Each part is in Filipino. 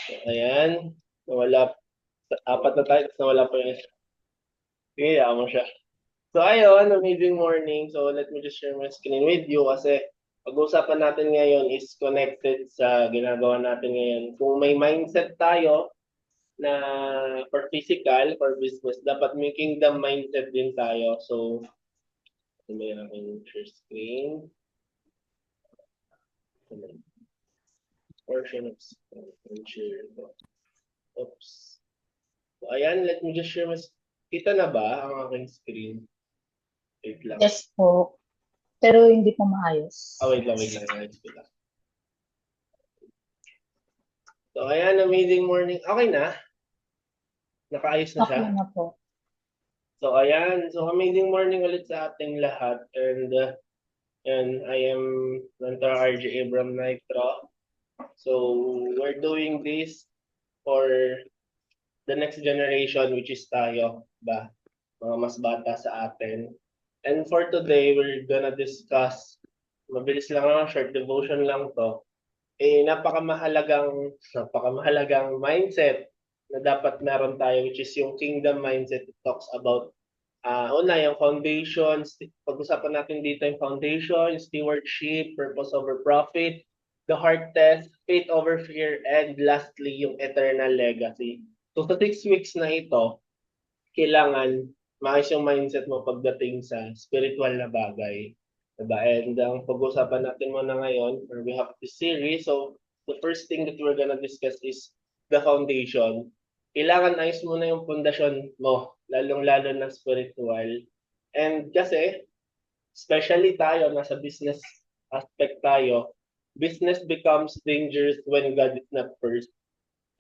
So, ayan. Nawala. Apat na tayo, tapos nawala pa yung isa. Sige, hayaan mo siya. So ayun, amazing morning. So let me just share my screen with you kasi pag-uusapan natin ngayon is connected sa ginagawa natin ngayon. Kung may mindset tayo na for physical, for business, dapat may kingdom mindset din tayo. So, may aking share screen. Portion of screen share. Oops. So, ayan, let me just share my Kita na ba ang aking screen? Wait lang. Yes po, pero hindi po maayos. Wait lang. Ayos ko lang. So, ayan, amazing morning. Okay na? Nakaayos na siya? Okay na po. So, ayan. So, amazing morning ulit sa ating lahat. And I am Mentor RJ Abram Nitro. So, we're doing this for the next generation, which is tayo, ba? Mga mas bata sa atin. And for today, we're gonna discuss, mabilis lang ang short devotion lang to, napakamahalagang mindset na dapat meron tayo, which is yung kingdom mindset. It talks about una, yung foundations. Pag-usapan natin dito yung foundation, stewardship, purpose over profit, the heart test, faith over fear, and lastly, yung eternal legacy. So sa 6 weeks na ito, kailangan maayos yung mindset mo pagdating sa spiritual na bagay. Diba? And ang pag-usapan natin muna ngayon, or we have this series, so the first thing that we're gonna discuss is the foundation. Kailangan ayos muna yung pundasyon mo, lalong-lalo na spiritual. And kasi, especially tayo, nasa business aspect tayo, business becomes dangerous when God is not first.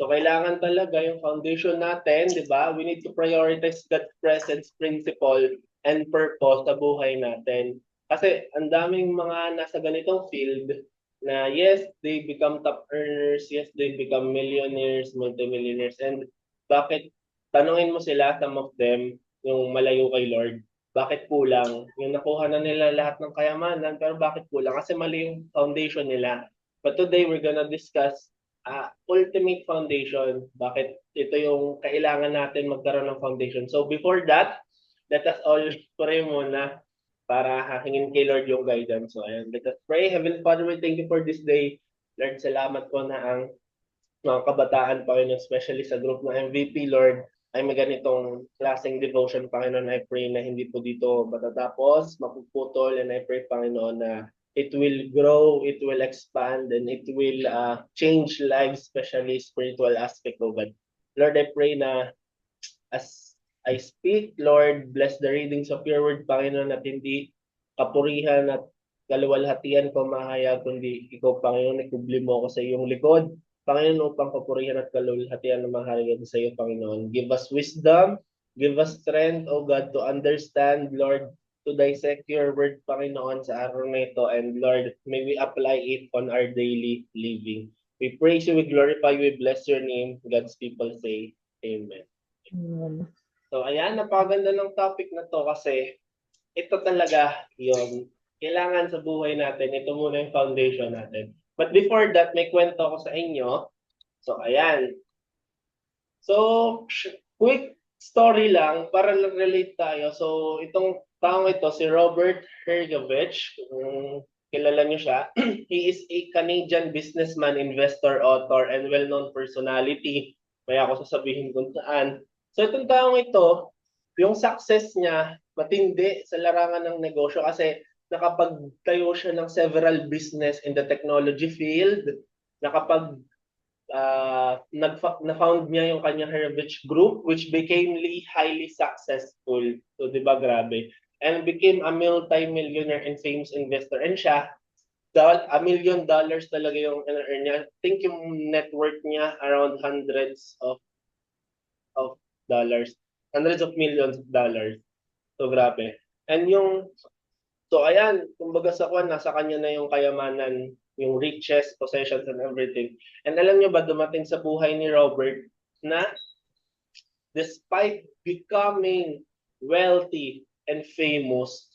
So kailangan talaga yung foundation natin, di ba? We need to prioritize God's presence, principle, and purpose sa buhay natin. Kasi ang daming mga nasa ganitong field na yes, they become top earners, yes, they become millionaires, multimillionaires, and bakit, tanungin mo sila, some of them, yung malayo kay Lord, bakit kulang? Yung nakuha na nila lahat ng kayamanan, pero bakit kulang? Kasi mali yung foundation nila. But today, we're gonna discuss ultimate foundation. Bakit ito yung kailangan natin magkaroon ng foundation. So before that, let us all pray muna para hahingin kay Lord yung guidance. So ayan, let us pray. Heavenly Father, we thank you for this day. Lord, salamat po na ang mga kabataan, Panginoon, especially sa group ng MVP, Lord, ay may ganitong klaseng devotion, Panginoon. I pray na hindi po dito matatapos, mapuputol, and I pray, Panginoon, na it will grow, it will expand, and it will change lives, especially spiritual aspect of it. Lord, I pray na as I speak, Lord, bless the readings of your word, Panginoon, at hindi kapurihan at kaluwalhatian ko mahayag, kundi ikaw, Panginoon, ikubli mo ako sa iyong likod. Panginoon, upang kapurihan at kaluwalhatian na mahayag sa iyo, Panginoon. Give us wisdom, give us strength, O God, to understand, Lord, to dissect your word, Panginoon, sa araw na ito. And Lord, may we apply it on our daily living. We praise you, we glorify you, we bless your name. God's people say, Amen. Amen. So ayan, napakaganda ng topic na to kasi ito talaga yon. Kailangan sa buhay natin, ito muna yung foundation natin. But before that, may kwento ko sa inyo. So ayan. So, quick story lang para relate tayo. So itong taong ito, si Robert Herjavec, kung kilala niyo siya, he is a Canadian businessman, investor, author, and well-known personality. Kaya ako sasabihin kung saan. So itong taong ito, yung success niya, matindi sa larangan ng negosyo kasi nakapagtayo siya ng several business in the technology field, nakapag na-found niya yung kanyang Heritage Group which became highly successful. So, di ba, grabe. And became a multi-millionaire and famous investor. And siya, $1 million talaga yung earn niya. I think yung net worth niya around of dollars. Hundreds of millions of dollars. So, grabe. And so ayan, kumbaga sa kwan, nasa kanya na yung kayamanan, yung riches, possessions, and everything. And alam niyo ba, dumating sa buhay ni Robert na despite becoming wealthy and famous,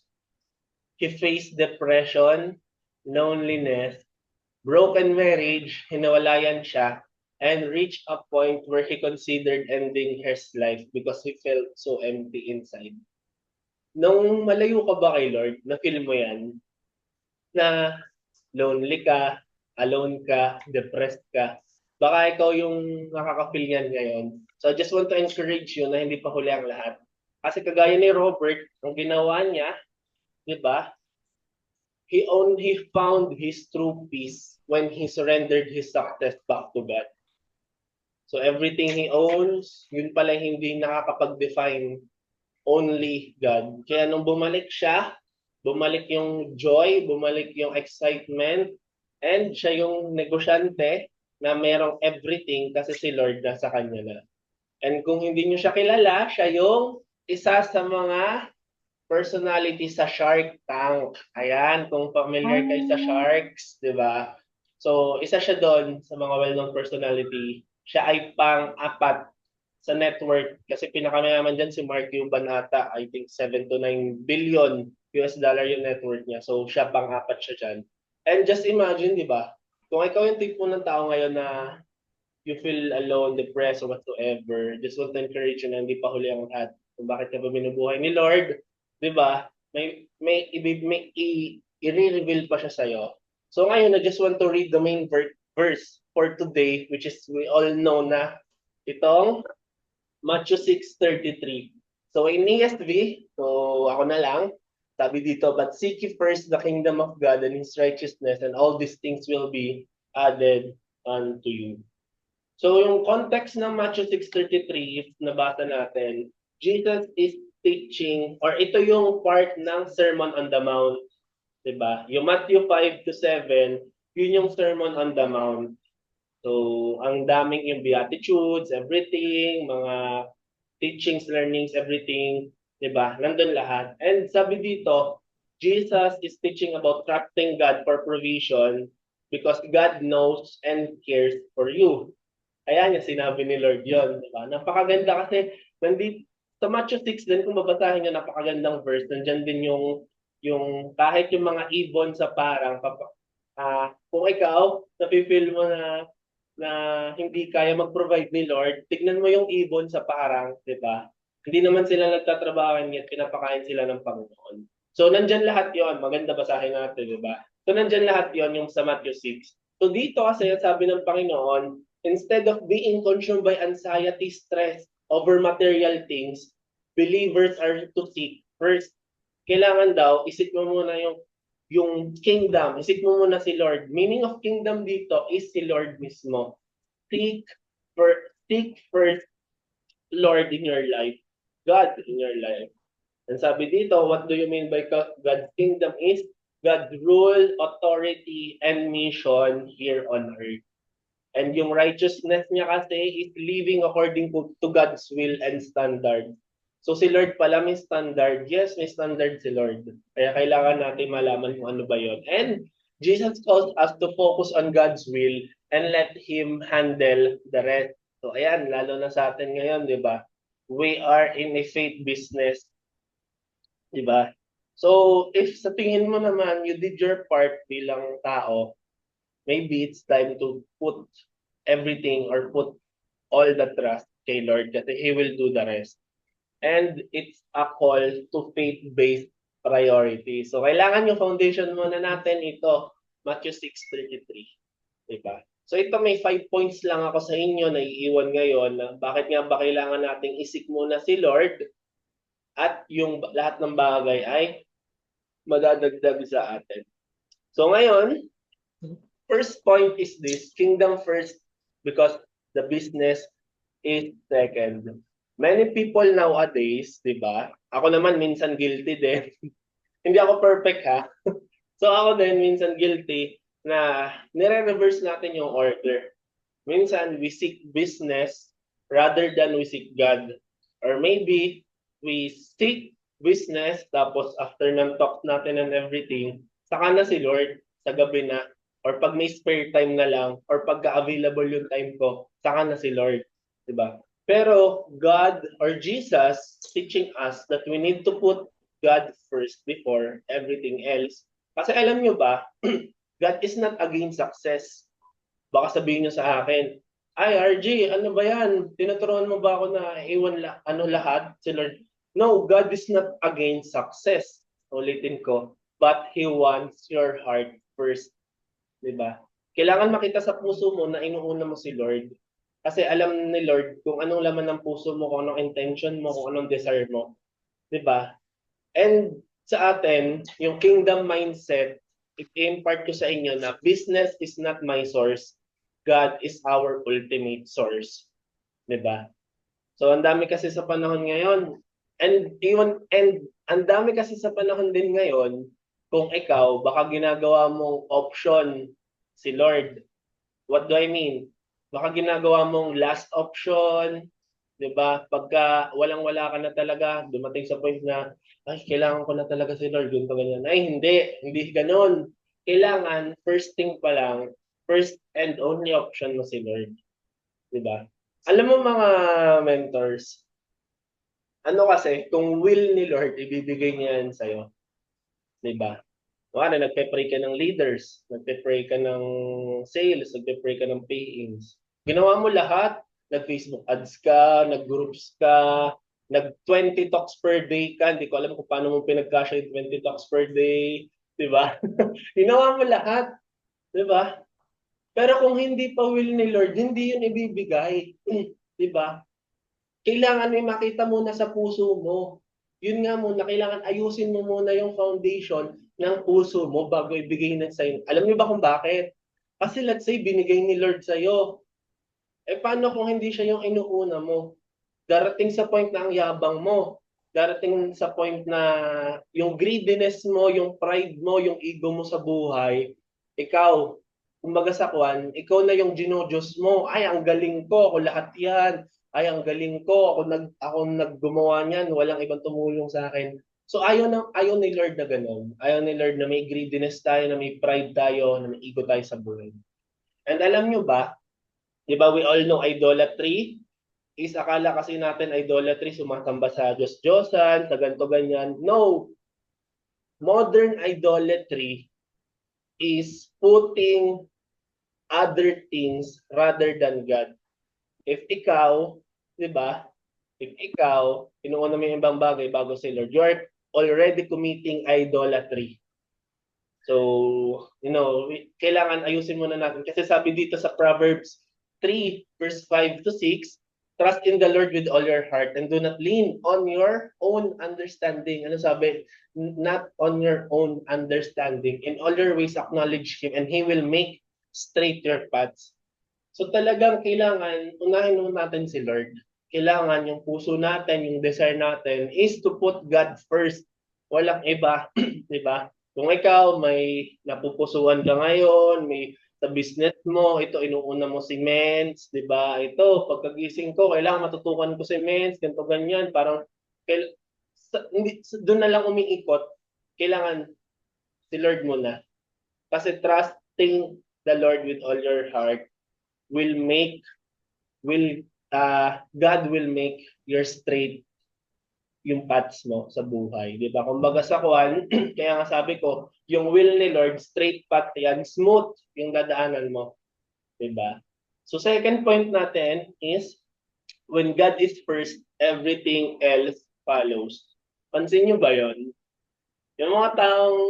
he faced depression, loneliness, broken marriage, hinawalayan siya, and reached a point where he considered ending his life because he felt so empty inside. Nung malayo ka ba kay Lord, na-feel mo yan, na lonely ka, alone ka, depressed ka, baka ikaw yung nakaka-feel yan ngayon. So I just want to encourage you na hindi pa huli ang lahat. Kasi kagaya ni Robert, ang ginawa niya, di ba? He found his true peace when he surrendered his success back to God. So everything he owns, yun pala hindi nakakapag-define, only God. Kaya nung bumalik siya, bumalik yung joy, bumalik yung excitement, and siya yung negosyante na merong everything kasi si Lord nasa kanya na. And kung hindi nyo siya kilala, siya yung isa sa mga personality sa Shark Tank. Ayan, kung familiar kayo sa Sharks, di ba? So, isa siya doon sa mga well-known personality. Siya ay pang-apat sa network kasi pinakamayaman dyan si Mark Cuban ata, I think 7 to 9 billion US dollar yung network niya. So, siya pang-apat siya dyan. And just imagine, di ba? Kung ikaw yung tipo ng tao ngayon na you feel alone, depressed, or whatsoever, just want to encourage you na hindi pa huli ang lahat kung bakit ka ba binubuhay ni Lord, di ba? May i-reveal pa siya sa'yo. So ngayon, I just want to read the main verse for today, which is we all know na itong Matthew 6:33. So in ESV, so ako na lang, sabi dito, but seek ye first the kingdom of God and His righteousness, and all these things will be added unto you. So yung context ng Matthew 6:33, if nabasa natin, Jesus is teaching, or ito yung part ng Sermon on the Mount, diba? Yung Matthew 5 to 7, yun yung Sermon on the Mount. So, ang daming yung Beatitudes, everything, mga teachings, learnings, everything, diba? Nandun lahat. And sabi dito, Jesus is teaching about trusting God for provision because God knows and cares for you. Ayan yung sinabi ni Lord yon, di ba? Napakaganda kasi sa Matthew 6 din, kung babasahin nyo, napakagandang verse. Nandiyan din yung kahit yung mga ibon sa parang, kung ikaw, napipil mo na hindi kaya mag-provide ni Lord, tignan mo yung ibon sa parang, di ba? Hindi naman sila nagtatrabaho at pinapakain sila ng Panginoon. So, nandyan lahat yon. Maganda basahin natin, di ba? So, nandyan lahat yon yung sa Matthew 6. So, dito kasi sabi ng Panginoon, instead of being consumed by anxiety, stress over material things, believers are to seek first. Kailangan daw, isip mo muna yung kingdom, isip mo muna si Lord. Meaning of kingdom dito is si Lord mismo. Seek first Lord in your life, God in your life. And sabi dito, what do you mean by God's kingdom is God's rule, authority, and mission here on earth. And yung righteousness niya kasi is living according to God's will and standard. So si Lord pala may standard. Yes, may standard si Lord. Kaya kailangan natin malaman kung ano ba yon. And Jesus calls us to focus on God's will and let Him handle the rest. So ayan, lalo na sa atin ngayon, di ba? We are in a faith business. Di ba? So if sa tingin mo naman, you did your part bilang tao, maybe it's time to put everything or put all the trust kay Lord kasi He will do the rest. And it's a call to faith-based priority. So, kailangan yung foundation muna natin ito, Matthew 6:33. Diba? So, ito may 5 points lang ako sa inyo na iiwan ngayon na bakit nga ba kailangan nating isik muna si Lord at yung lahat ng bagay ay madadagdag sa atin. So, ngayon, first point is this, kingdom first because the business is second. Many people nowadays, di ba? Ako naman minsan guilty din. Hindi ako perfect ha. So ako din minsan guilty na nire-reverse natin yung order. Minsan we seek business rather than we seek God. Or maybe we seek business tapos after ng talk natin and everything, saka na si Lord sa gabi na or pag may spare time na lang or pagka-available yung time ko, saka na si Lord, 'di ba? Pero God or Jesus teaching us that we need to put God first before everything else. Kasi alam nyo ba, God is not against success. Baka sabihin niyo sa akin, ay RG, ano ba yan? Tinuturuan mo ba ako na iwan lahat si Lord? No, God is not against success. Ulitin ko, but He wants your heart first. Diba? Kailangan makita sa puso mo na inuuna mo si Lord. Kasi alam ni Lord kung anong laman ng puso mo, kung anong intention mo, kung anong desire mo. Diba? And sa atin, yung kingdom mindset, i-impart ko sa inyo na business is not my source. God is our ultimate source. Diba? So, ang dami kasi sa panahon ngayon, and ang dami kasi sa panahon din ngayon, kung ikaw, baka ginagawa mong option si Lord. What do I mean? Baka ginagawa mong last option, 'di ba? Pagka walang-wala ka na talaga, dumating sa point na, ay, kailangan ko na talaga si Lord, ganito, ganyan. Ay, hindi ganoon. Kailangan, first thing pa lang, first and only option mo si Lord. 'Di ba? Alam mo mga mentors, ano kasi, kung will ni Lord, ibibigay niya yan sa'yo. 'Di ba? Kunwari, nagpe-pray ka ng leaders, nagpe-pray ka ng sales, nagpe-pray ka ng pay-ins. Ginawa mo lahat. Nag-Facebook ads ka, nag-groups ka, nag-20 talks per day ka. Hindi ko alam kung paano mo pinagkasya yung 20 talks per day. Di ba? Ginawa mo lahat. Di ba? Pero kung hindi pa will ni Lord, hindi yun ibibigay. Di ba? Kailangan may makita muna sa puso mo. Yun nga muna, kailangan ayusin mo muna yung foundation ng puso mo bago ibigay na sa'yo. Alam niyo ba kung bakit? Kasi let's say, binigay ni Lord sa'yo. Eh paano kung hindi siya yung inuuna mo? Darating sa point na ang yabang mo. Darating sa point na yung greediness mo, yung pride mo, yung ego mo sa buhay, ikaw, kumbaga sa kwan, ikaw na yung ginojos mo. Ay, ang galing ko, ako lahat yan. Ay, ang galing ko, ako naggumawa niyan, walang ibang tumulong sa akin. So ayaw ni Lord na ganun. Ayaw ni Lord na may greediness tayo, na may pride tayo, na may ego tayo sa buhay. And alam nyo ba, di ba we all know idolatry? Is akala kasi natin idolatry, sumasamba sa Diyos-Diyosan, sa ganito ganyan. No! Modern idolatry is putting other things rather than God. If ikaw, di ba, if ikaw, inuuna mo yung ibang bagay bago si Lord, you are already committing idolatry. So, kailangan ayusin muna natin. Kasi sabi dito sa Proverbs 3, verse 5 to 6, trust in the Lord with all your heart and do not lean on your own understanding. Ano sabi? Not on your own understanding. In all your ways acknowledge Him and He will make straight your paths. So talagang kailangan, unahin muna natin si Lord. Kailangan yung puso natin, yung desire natin is to put God first. Walang iba, di ba? Kung ikaw may napupusuan ka ngayon, may sa business mo, ito inuuna mo si mens, di ba? Ito, pagkagising ko, kailangan matutukan ko si mens, ganito ganyan, parang doon na lang umiikot. Kailangan si Lord muna. Kasi trusting the Lord with all your heart will God will make your straight yung paths mo sa buhay. Di ba? Kumbaga sa kwan, kaya nga sabi ko, yung will ni Lord, straight path yan, smooth yung dadaanan mo. Di ba? So second point natin is, when God is first, everything else follows. Pansin nyo ba yon? Yung mga taong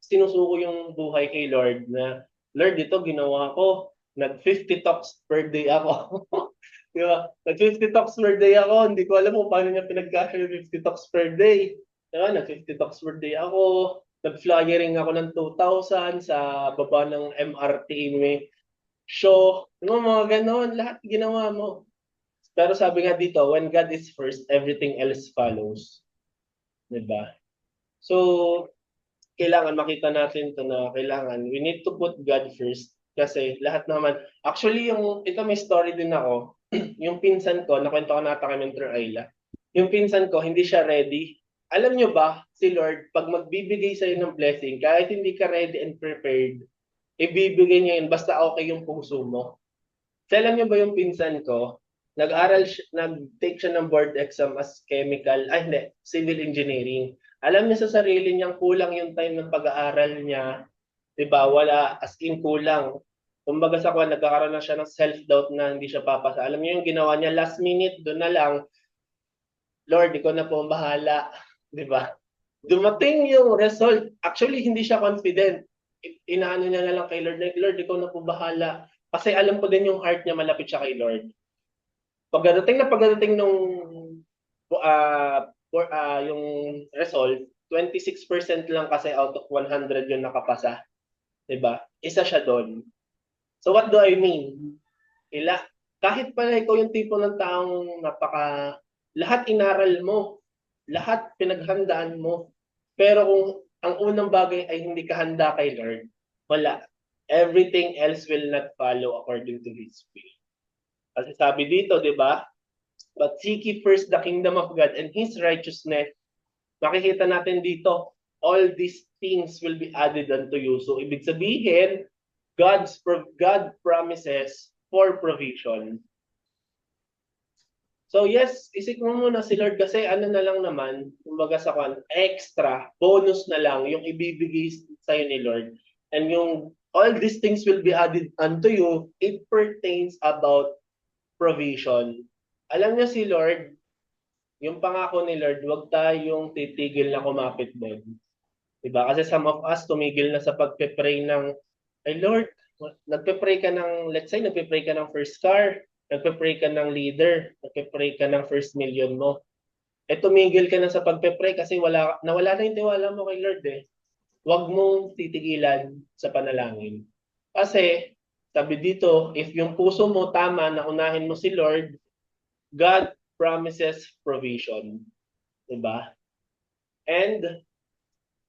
sinusuko yung buhay kay Lord na, Lord, ito ginawa ko, nag-50 talks per day ako. Di ba? Nag-50 talks per day ako. Hindi ko alam kung paano niya pinagkasya yung 50 talks per day. Di ba? Nag-50 talks per day ako. Nag-flyering ako ng 2,000 sa baba ng MRT may show. Mga ganon. Lahat ginawa mo. Pero sabi nga dito, when God is first, everything else follows. Di ba? So, kailangan makita natin to na kailangan we need to put God first kasi lahat naman actually ito may story din ako. Yung pinsan ko, nakwento ko nata kay Mentor Ayla, yung pinsan ko hindi siya ready. Alam nyo ba, si Lord pag magbibigay sa'yo ng blessing, kahit hindi ka ready and prepared, ibibigay niya yun basta okay yung puso mo. So, alam nyo ba yung pinsan ko, nag-take siya ng board exam as civil engineering. Alam niya sa sarili niyang kulang yung time ng pag-aaral niya 'Di ba? Wala, as in kulang. Kumbaga sa kwan, nagkakaroon na siya ng self-doubt na hindi siya papasa. Alam niyo yung ginawa niya, last minute, doon na lang, Lord, ikaw na po ang bahala. 'Di ba? Dumating yung result. Actually, hindi siya confident. Inaano niya na lang kay Lord, Lord, ikaw na po bahala. Kasi alam ko din yung heart niya, malapit siya kay Lord. Pagdating nung yung result, 26% lang kasi out of 100 yung nakapasa. 'Di ba? Isa siya doon. So what do I mean? Ila, kahit pala ikaw yung tipo ng taong lahat inaral mo, lahat pinaghandaan mo, pero kung ang unang bagay ay hindi ka handa kay Lord, wala. Everything else will not follow according to His will. Kasi sabi dito, di ba? But seek ye first the kingdom of God and His righteousness. Makikita natin dito, all these things will be added unto you. So, ibig sabihin, God promises for provision. So yes, isip mo muna si Lord kasi ano na lang naman, kumbaga sa extra, bonus na lang yung ibibigay sa'yo ni Lord. And yung all these things will be added unto you, it pertains about provision. Alam niyo si Lord, yung pangako ni Lord, huwag tayong titigil na kumapit doon. Diba? Kasi some of us tumigil na sa pagpe-pray ng, ay Lord, nagpe-pray ka ng, let's say, nagpe-pray ka ng first car, nagpe-pray ka ng leader, nagpe-pray ka ng first million mo. Tumigil ka na sa pagpe-pray kasi nawala na yung tiwala mo kay Lord eh. Huwag mong titigilan sa panalangin. Kasi, sabi dito, if yung puso mo tama na unahin mo si Lord, God promises provision. Diba? And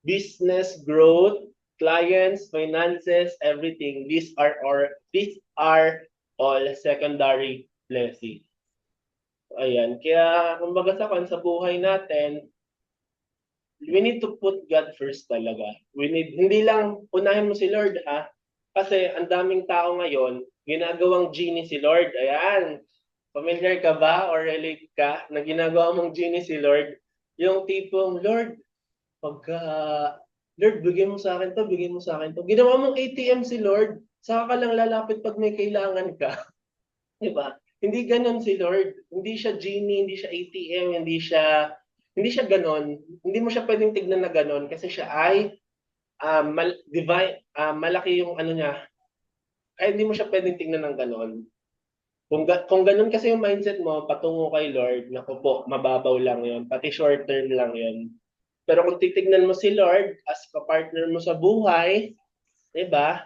business growth, clients, finances, everything. These are all secondary blessings. Ayan. Kaya, kumbaga sa buhay natin, we need to put God first talaga. Hindi lang unahin mo si Lord ha. Kasi ang daming tao ngayon, ginagawang genie si Lord. Ayan. Familiar ka ba or relate ka na ginagawa mong genie si Lord? Yung tipong, Lord, pagka, Lord, bigyan mo sa akin to, bigyan mo sa akin to. Ginawa mong ATM si Lord, saka ka lang lalapit pag may kailangan ka. Diba? Hindi ganon si Lord. Hindi siya genie, hindi siya ATM, hindi siya ganon. Hindi mo siya pwedeng tignan na ganon kasi siya ay malaki yung ano niya. Ay, hindi mo siya pwedeng tignan ng ganon. Kung ganun kasi yung mindset mo, patungo kay Lord, naku po, mababaw lang yon, pati short term lang yon. Pero kung titignan mo si Lord as ka-partner mo sa buhay, 'di ba?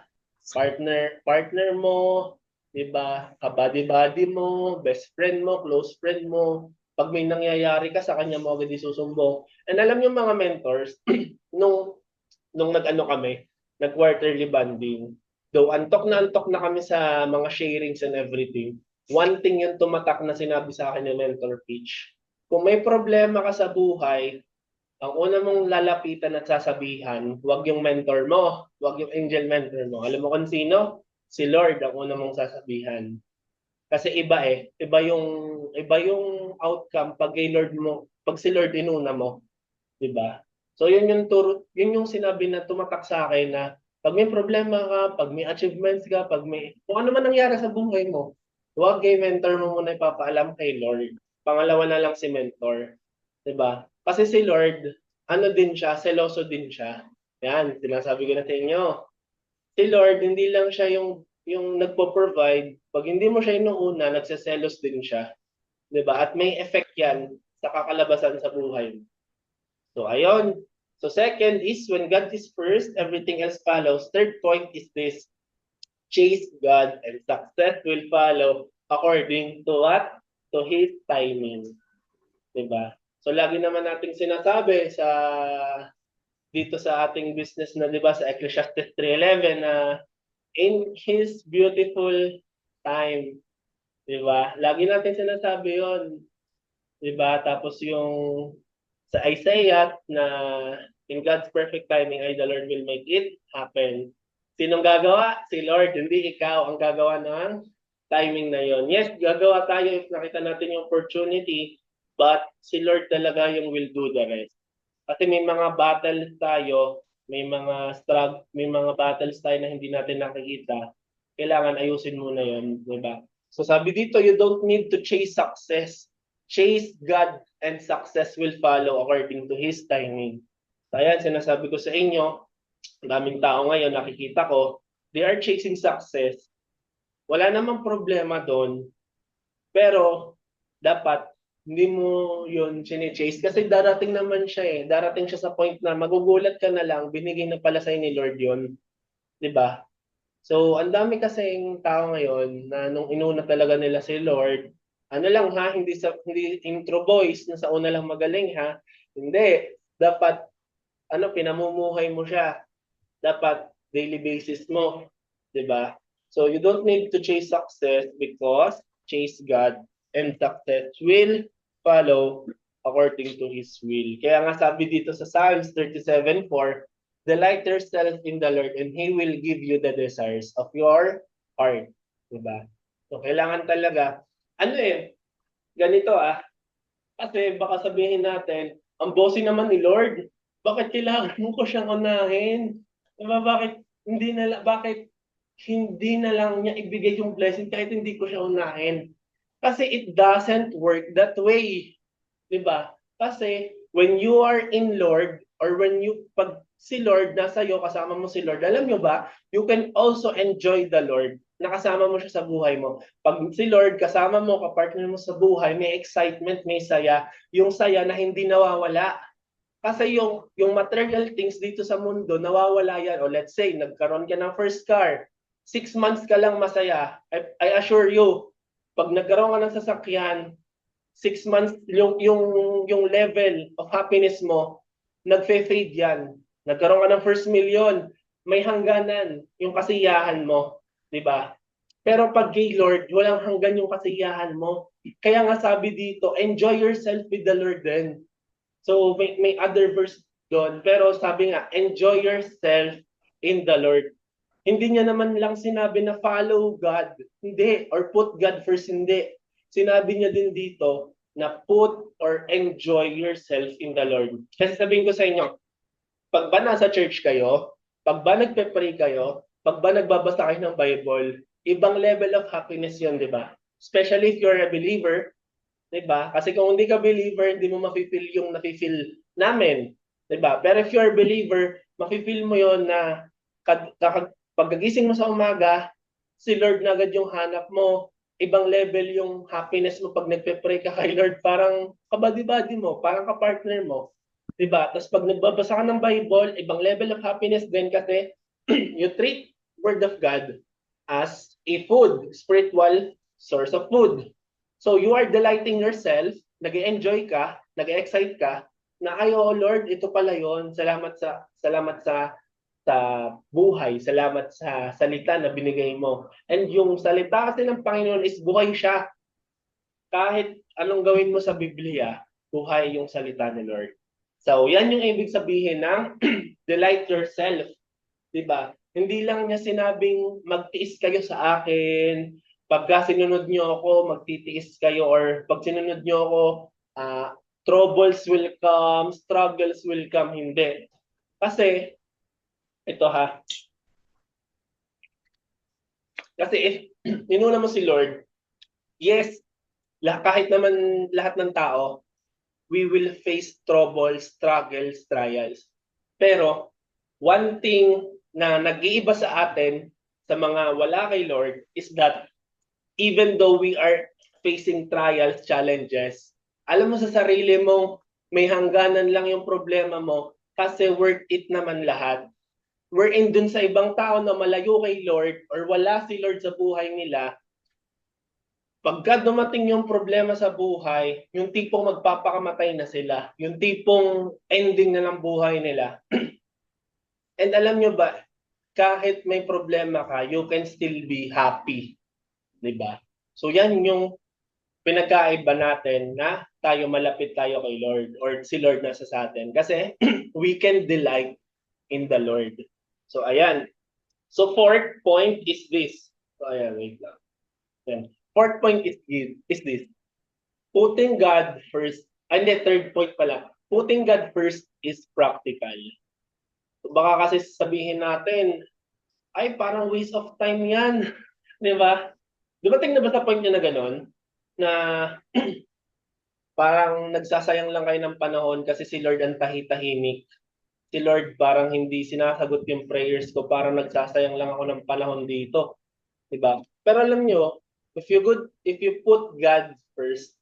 Partner mo, 'di ba? Ka-buddy mo, best friend mo, close friend mo. Pag may nangyayari ka sa kanya mo agad isusumbong. And alam niyo mga mentors, nung nag-ano kami, nag-quarterly bonding, though antok na kami sa mga sharings and everything, one thing yung tumatak na sinabi sa akin ng mentor Peach. Kung may problema ka sa buhay, ang una mong lalapitan at sasabihan, huwag yung mentor mo, huwag yung angel mentor mo. Alam mo kung sino? Si Lord ang una mong sasabihan. Kasi iba yung outcome pag kay Lord mo, pag si Lord inuna mo, 'di ba? So yun yung sinabi na tumatak sa akin na pag may problema ka, pag may achievements ka, kung ano man nangyari sa buhay mo, huwag kay mentor mo muna ipapaalam kay Lord. Pangalawa na lang si mentor. 'Di ba? Kasi si Lord, ano din siya, seloso din siya. Yan, sinasabi ko na sa inyo. Si Lord, hindi lang siya yung nagpo-provide. Pag hindi mo siya inuuna, nagseselos din siya. 'Di ba? At may effect yan sa kakalabasan sa buhay mo. So, ayun. So, second is when God is first, everything else follows. Third point is this: chase God and success will follow according to what? To His timing. Diba? So, lagi naman nating sinasabi dito sa ating business na, diba, sa Ecclesiastes 3:11 na in His beautiful time. Diba? Lagi natin sinasabi yon, diba? Tapos yung sa Isaiah na in God's perfect timing ay the Lord will make it happen. Sinong gagawa? Si Lord, hindi ikaw ang gagawa ng timing na yon. Yes, gagawa tayo if nakita natin yung opportunity, but si Lord talaga yung will do the rest. Kasi may mga battle tayo may mga battles tayo na hindi natin nakikita, kailangan ayusin muna yun, di ba? So sabi dito, you don't need to chase success. Chase God and success will follow according to His timing. So ayan, sinasabi ko sa inyo, ang daming tao ngayon, nakikita ko, they are chasing success. Wala namang problema doon, pero dapat hindi mo yun chine-chase kasi darating naman siya eh. Darating siya sa point na magugulat ka na lang, binigay na pala sa'yo ni Lord yun. 'Di ba? So, ang dami kasing tao ngayon na nung inuna talaga nila si Lord, ano lang ha, hindi intro boys na sa una lang magaling ha. Hindi. Dapat pinamumuhay mo siya. Dapat daily basis mo, 'di ba? So, you don't need to chase success because chase God and success will follow according to His will. Kaya nga sabi dito sa Psalms 37:4, delight yourself in the Lord and He will give you the desires of your heart. Diba? So, kailangan talaga, ganito kasi baka sabihin natin, ang bossy naman ni Lord, bakit kailangan mo ko siyang unahin? Diba, bakit hindi na lang niya ibigay yung blessing kahit hindi ko siya unahin? Kasi it doesn't work that way. 'Di ba? Kasi when you are in Lord or pag si Lord nasa iyo, kasama mo si Lord, alam nyo ba, you can also enjoy the Lord. Nakasama mo siya sa buhay mo. Pag si Lord kasama mo, kapartner mo sa buhay, may excitement, may saya, yung saya na hindi nawawala. Kasi yung material things dito sa mundo, nawawala yan. O let's say, nagkaroon ka ng first car, 6 months ka lang masaya. I assure you, pag nagkaroon ka ng sasakyan, 6 months yung level of happiness mo nagfe-fade yan. Nagkaroon ka ng first million, may hangganan yung kasiyahan mo, 'di ba? Pero pag kay Lord, walang hanggan yung kasiyahan mo. Kaya nga sabi dito, enjoy yourself with the Lord then. So may other verse doon, pero sabi nga, enjoy yourself in the Lord. Hindi niya naman lang sinabi na follow God, hindi, or put God first, hindi. Sinabi niya din dito na put or enjoy yourself in the Lord. Kasi sabihin ko sa inyo, pag ba nasa church kayo, pag ba nagpe-pray kayo, pag ba nagbabasa kayo ng Bible, ibang level of happiness yun, di ba? Especially if you're a believer, di ba? Kasi kung hindi ka believer, hindi mo mafe-feel yung nafe-feel namin, di ba? Pero if you're a believer, mafe-feel mo yon na pagkagising mo sa umaga, si Lord na agad yung hanap mo. Ibang level yung happiness mo pag nagpe-pray ka kay Lord. Parang kabady-bady mo, parang kapartner mo. Diba? Tapos pag nagbabasa ka ng Bible, ibang level of happiness din kasi you treat Word of God as a food, spiritual source of food. So you are delighting yourself, nag-enjoy ka, nag-excite ka, na ayo Lord, ito pala yon. Salamat sa buhay, salamat sa salita na binigay mo. And yung salita kasi ng Panginoon is buhay siya. Kahit anong gawin mo sa Biblia, buhay yung salita ni Lord. So, yan yung ibig sabihin ng delight yourself. Diba? Hindi lang niya sinabing magtiis kayo sa akin, pagka sinunod niyo ako, magtitiis kayo, or pag sinunod niyo ako, troubles will come, struggles will come. Hindi. Kasi, ito kasi if inuna mo si Lord, yes, kahit naman lahat ng tao, we will face troubles, struggles, trials. Pero, one thing na nag-iiba sa atin, sa mga wala kay Lord, is that even though we are facing trials, challenges, alam mo sa sarili mo, may hangganan lang yung problema mo kasi worth it naman lahat. Wherein dun sa ibang tao na malayo kay Lord or wala si Lord sa buhay nila, pagka dumating yung problema sa buhay, yung tipong magpapakamatay na sila, yung tipong ending na ng buhay nila. And alam nyo ba, kahit may problema ka, you can still be happy. Diba? So yan yung pinagkaiba natin na malapit tayo kay Lord or si Lord nasa sa atin. Kasi we can delight in the Lord. So ayan. So fourth point is this. So ayan, wait lang. Ayan. Fourth point is this. Putting God first. And the third point pala. Putting God first is practical. Baka kasi sabihin natin, ay parang waste of time yan. Di ba? Dumating na ba sa point niya na gano'n? Na parang nagsasayang lang kayo ng panahon kasi si Lord ang tahi-tahimik. Si Lord parang hindi sinasagot yung prayers ko, parang nagsasayang lang ako ng panahon dito. Diba? Pero alam nyo, if you put God first,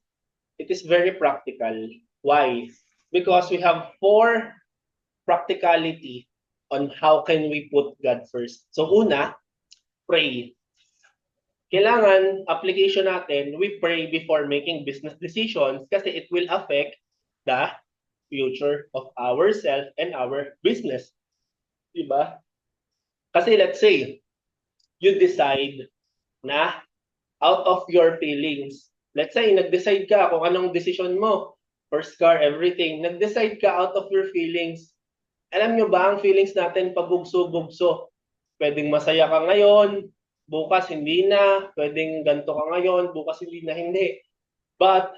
it is very practical. Why? Because we have four practicality on how can we put God first. So una, pray. Kailangan application natin, we pray before making business decisions kasi it will affect the future of ourselves and our business. Diba? Kasi let's say, you decide na out of your feelings. Let's say, nag-decide ka kung anong decision mo. First car, everything. Nag-decide ka out of your feelings. Alam nyo ba, ang feelings natin pabugso-bugso. Pwedeng masaya ka ngayon, bukas hindi na. Pwedeng ganito ka ngayon, bukas hindi na hindi. But,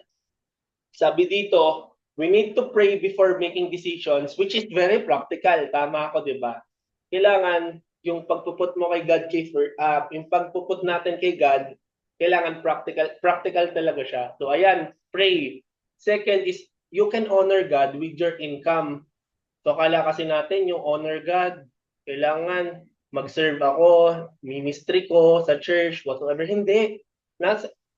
sabi dito, we need to pray before making decisions, which is very practical. Tama ako, di ba? Kailangan yung pagpuput mo kay God, yung pagpuput natin kay God, kailangan practical talaga siya. So ayan, pray. Second is, you can honor God with your income. So akala kasi natin yung honor God, kailangan mag-serve ako, ministry ko sa church, whatsoever. Hindi.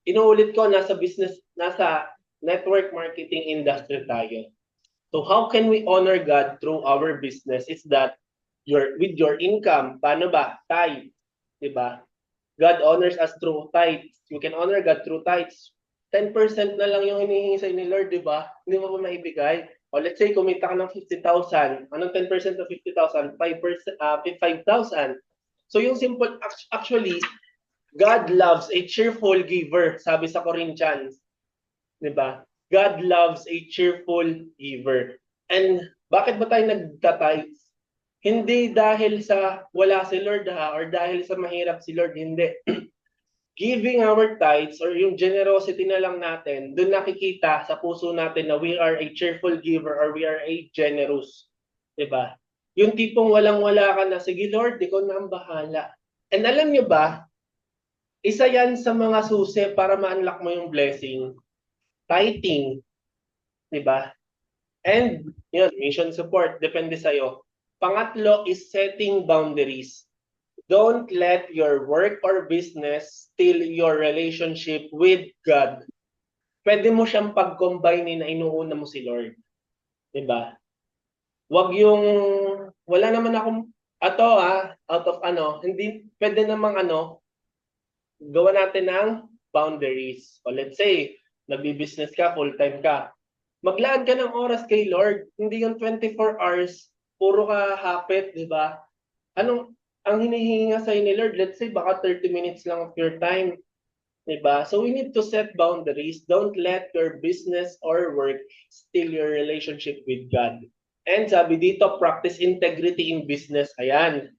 Inuulit ko, nasa business, nasa network marketing industry tayo. So how can we honor God through our business? Is that with your income. Paano ba? Tithe. Diba? God honors us through tithes. You can honor God through tithes. 10% na lang yung hinihingi sa ni Lord, di ba? Hindi mo pa maibigay. O let's say, kumita ka ng 50,000. Anong 10% of 50,000? 5,000. So yung simple, actually, God loves a cheerful giver, sabi sa Corinthians. Di ba? God loves a cheerful giver. And bakit ba tayo nagtitithes? Hindi dahil sa wala si Lord or dahil sa mahirap si Lord, hindi. Giving our tithes or yung generosity na lang natin, doon nakikita sa puso natin na we are a cheerful giver or we are a generous. Diba? Yung tipong walang-wala ka na, sige Lord, ikaw na ang bahala. And alam nyo ba, isa yan sa mga susi para ma-unlock mo yung blessing. Tithing. Diba? And yun, mission support, depende sa'yo. Pangatlo is setting boundaries. Don't let your work or business steal your relationship with God. Pwede mo siyang pag-combine na inuuna mo si Lord. Diba? Wag yung, wala naman akong, out of hindi, pwede namang gawa natin ng boundaries. O let's say, nagbi-business ka, full-time ka. Maglaan ka ng oras kay Lord. Hindi yung 24 hours, puro ka hapit, di ba? Ang hinihinga sa'yo ni Lord, let's say, baka 30 minutes lang of your time. Di ba? So we need to set boundaries. Don't let your business or work steal your relationship with God. And sabi dito, practice integrity in business. Ayan.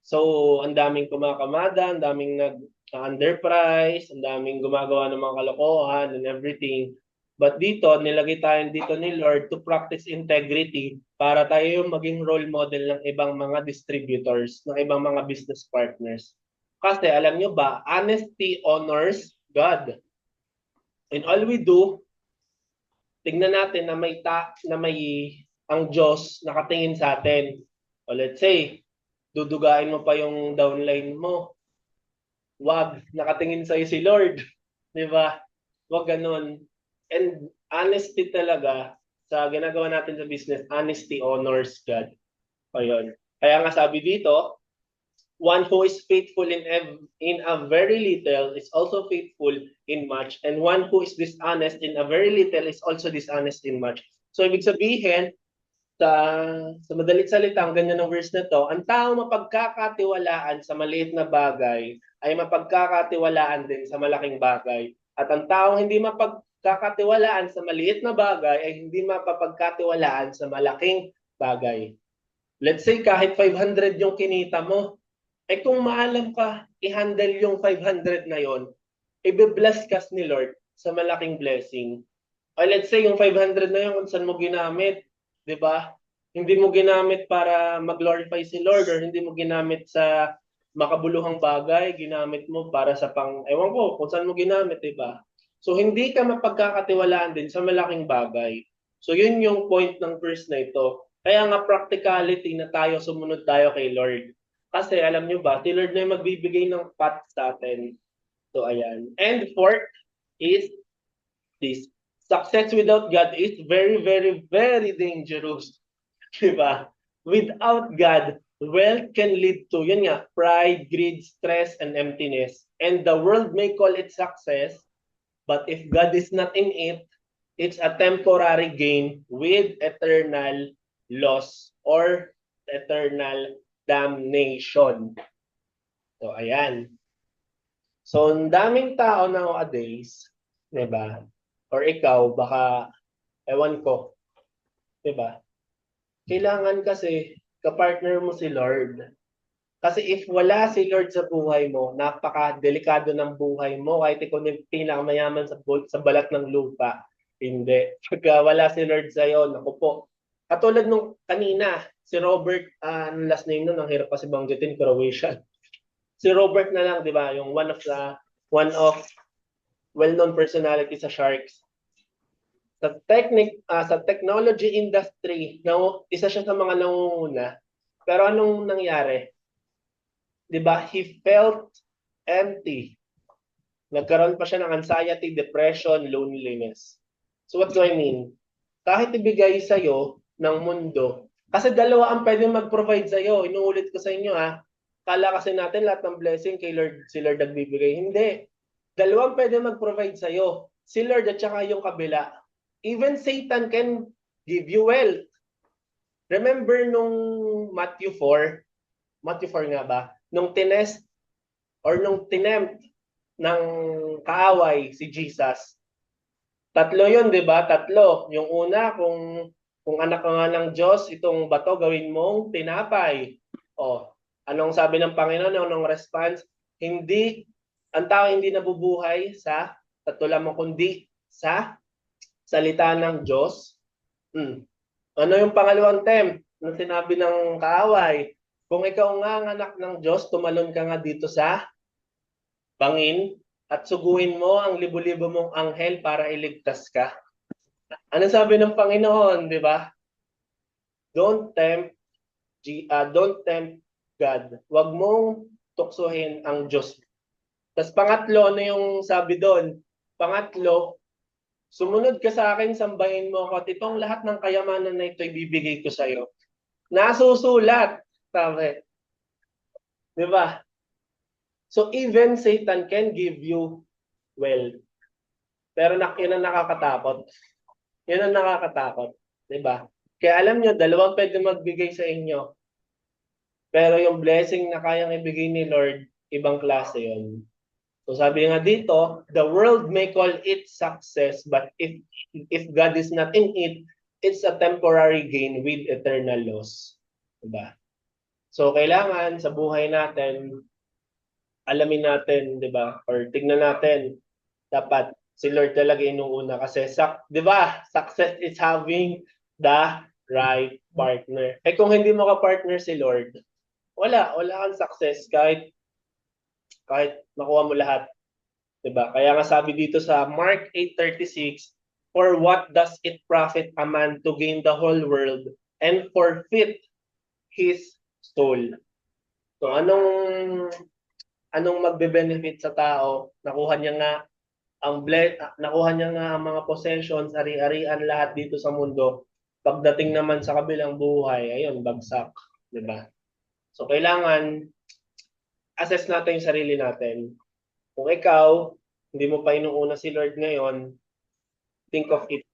So, ang daming kumakamada, ang daming nag-underprice, ang daming gumagawa ng mga kalokohan and everything. But dito, nilagay tayo dito ni Lord to practice integrity para tayo yung maging role model ng ibang mga distributors, ng ibang mga business partners. Kasi alam nyo ba, honesty honors God. In all we do, tingnan natin na may ang Diyos nakatingin sa atin. O let's say, dudugain mo pa yung downline mo. Wag, nakatingin sa'yo si Lord. Di ba? Wag ganun. And honesty talaga, sa ginagawa natin sa business, honesty honors God. Ayun. Kaya nga sabi dito, one who is faithful in a very little is also faithful in much. And one who is dishonest in a very little is also dishonest in much. So ibig sabihin, sa madalit salita, ang ganyan ng verse na to, ang tao mapagkakatiwalaan sa maliit na bagay ay mapagkakatiwalaan din sa malaking bagay. At ang tao hindi mapagkakatiwalaan sa maliit na bagay ay hindi mapapagkatiwalaan sa malaking bagay. Let's say kahit 500 yung kinita mo, ay kung maalam ka i-handle yung 500 na yon, i-bless ka ni Lord sa malaking blessing. Or let's say yung 500 na yun kung saan mo ginamit, 'di ba? Hindi mo ginamit para mag-glorify si Lord or hindi mo ginamit sa makabuluhang bagay, ginamit mo para sa ewan ko, kung saan mo ginamit, diba? So, hindi ka mapagkakatiwalaan din sa malaking bagay. So, yun yung point ng verse na ito. Kaya nga practicality na sumunod tayo kay Lord. Kasi alam nyo ba, si Lord na yung magbibigay ng path sa atin. So, ayan. And fourth is this. Success without God is very, very, very dangerous. Diba? Without God, wealth can lead to, yun nga, pride, greed, stress, and emptiness. And the world may call it success, but if God is not in it, it's a temporary gain with eternal loss or eternal damnation. So, ayan. So, ang daming tao nowadays, di ba? Or ikaw, baka, ewan ko, di ba? Kailangan kasi kapartner mo si Lord. Kasi if wala si Lord sa buhay mo, napaka-delikado ng buhay mo. Kahit ikaw yung pinakamayaman sa balat ng lupa, hindi. Pagka wala si Lord sa'yo, naku po. Katulad nung kanina, si Robert, ang last name nun, ang hirap kasi banggitin, Croatian. Si Robert na lang, di ba? Yung one of well-known personality sa Sharks. Sa technology industry, isa siya sa mga nangunguna. Pero anong nangyari? 'Di ba? He felt empty. Nagkaroon pa siya ng anxiety, depression, loneliness. So what do I mean? Kahit ibigay sa iyo ng mundo, kasi dalawa ang pwedeng mag-provide sa iyo. Inuulit ko sa inyo Kala kasi natin lahat ng blessing kay Lord, si Lord nagbibigay. Hindi. Dalawang pwede mag-provide sa iyo. Si Lord at saka yung kabila. Even Satan can give you wealth. Remember nung Matthew 4? Matthew 4 nga ba? Nung tinempt ng kaaway si Jesus. Tatlo yun, di ba? Tatlo. Yung una, kung anak ka nga ng Diyos, itong bato gawin mong tinapay. O, anong sabi ng Panginoon? Anong response? Ang tao hindi nabubuhay sa tatlo lamang kundi sa salita ng Diyos. Ano yung pangalawang na sinabi ng kaaway? Kung ikaw nga ang anak ng Diyos, tumalon ka nga dito sa bangin at suguin mo ang libo-libo mong anghel para iligtas ka. Ano sabi ng Panginoon, di ba? Don't tempt God. Huwag mong tuksohin ang Diyos. Tapos pangatlo, ano yung sabi doon? Pangatlo, sumunod ka sa akin, sambahin mo ako at itong lahat ng kayamanan na ito ibibigay ko sa iyo. Nasusulat. Sabi. Di ba? So even Satan can give you wealth. Pero yun ang nakakatakot. Yun ang nakakatakot. Di ba? Kaya alam nyo, dalawang pwede magbigay sa inyo. Pero yung blessing na kayang ibigay ni Lord, ibang klase yun. So sabi nga dito, the world may call it success, but if God is not in it, it's a temporary gain with eternal loss. Diba? So kailangan sa buhay natin, alamin natin, di ba? Or tignan natin, dapat si Lord talaga inuuna kasi, di ba? Success is having the right partner. Eh kung hindi mo ka-partner si Lord, wala kang success kahit makuha mo lahat. Diba? Kaya nga sabi dito sa Mark 8:36, for what does it profit a man to gain the whole world and forfeit his soul? So anong magbe-benefit sa tao? Nakuha niya nga ang mga possessions, ari-arian lahat dito sa mundo. Pagdating naman sa kabilang buhay, ayun, bagsak, 'di ba? So kailangan assess natin yung sarili natin. Kung ikaw, hindi mo pa inuuna si Lord ngayon, think of it.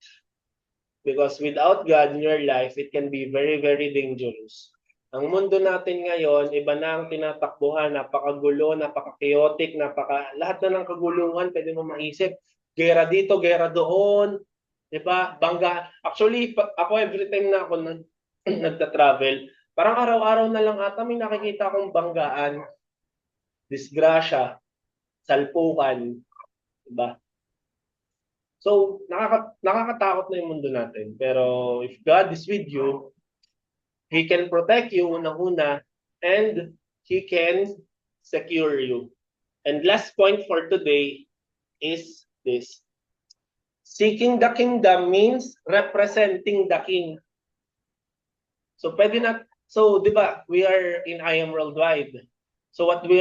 Because without God in your life, it can be very, very dangerous. Ang mundo natin ngayon, iba na ang tinatakbuhan, napakagulo, napaka-chaotic, lahat na ng kaguluhan, pwede mo maisip. Gera dito, gera doon, di ba? Bangga. Actually, ako every time na ako nagta-travel, parang araw-araw na lang ata may nakikita akong banggaan, disgrasya, salpukan, diba? So, nakakatakot na yung mundo natin. Pero if God is with you, He can protect you, unang-una, and He can secure you. And last point for today is this. Seeking the kingdom means representing the king. So pwede na, so 'di ba, we are in I Am Worldwide. So what we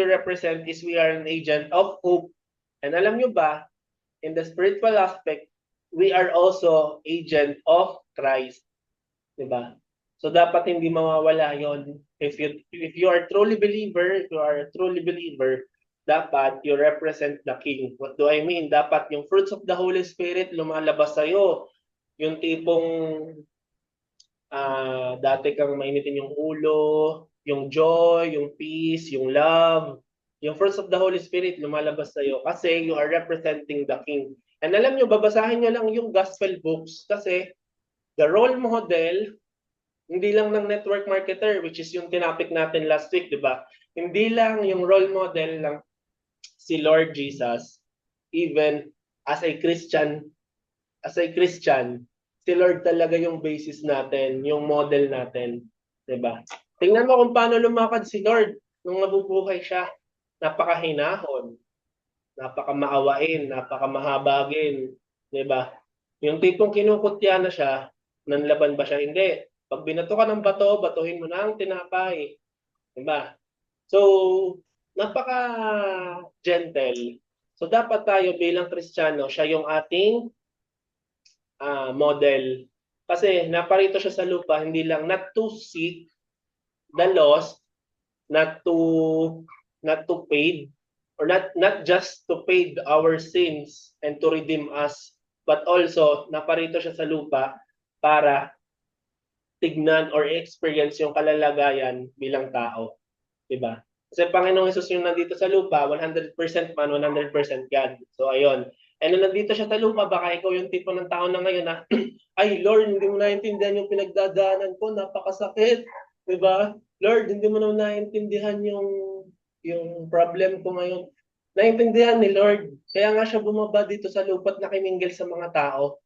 represent is we are an agent of hope. And alam nyo ba, in the spiritual aspect, we are also agent of Christ. 'Di ba? So dapat hindi mawawala 'yon. If you are truly believer, if you are a truly believer, dapat you represent the King. What do I mean? Dapat yung fruits of the Holy Spirit lumalabas sa iyo. Yung tipong dati kang mainitin yung ulo, yung joy, yung peace, yung love, yung fruits of the Holy Spirit lumalabas sa iyo kasi you are representing the King. And alam nyo, babasahin nyo lang yung gospel books kasi the role model, hindi lang ng network marketer, which is yung tinapik natin last week, di ba? Hindi lang yung role model ng si Lord Jesus, even as a Christian, si Lord talaga yung basis natin, yung model natin, di ba? Tingnan mo kung paano lumakad si Lord nung nabubuhay siya. Napakahinahon, napakamaawain, napakamahabagin, di ba? Yung tipong kinukutya na siya, nanlaban ba siya? Hindi. Pag binato ka ng bato, batuhin mo na ang tinapay. Diba? So, napaka-gentle. So, dapat tayo bilang Kristiyano, siya yung ating model. Kasi naparito siya sa lupa, hindi lang not to seek the lost, not to pay, or not just to pay our sins and to redeem us, but also naparito siya sa lupa para tignan or experience yung kalalagayan bilang tao. Diba? Kasi Panginoong Hesus yung nandito sa lupa, 100% man, 100% God. So ayun. And nung nandito siya sa lupa, baka ikaw yung tipo ng tao na ngayon na, ay Lord, hindi mo naintindihan yung pinagdadaanan ko, napakasakit. Diba? Lord, hindi mo na naintindihan yung problem ko ngayon. Naintindihan ni Lord. Kaya nga siya bumaba dito sa lupa at nakiminggil sa mga tao.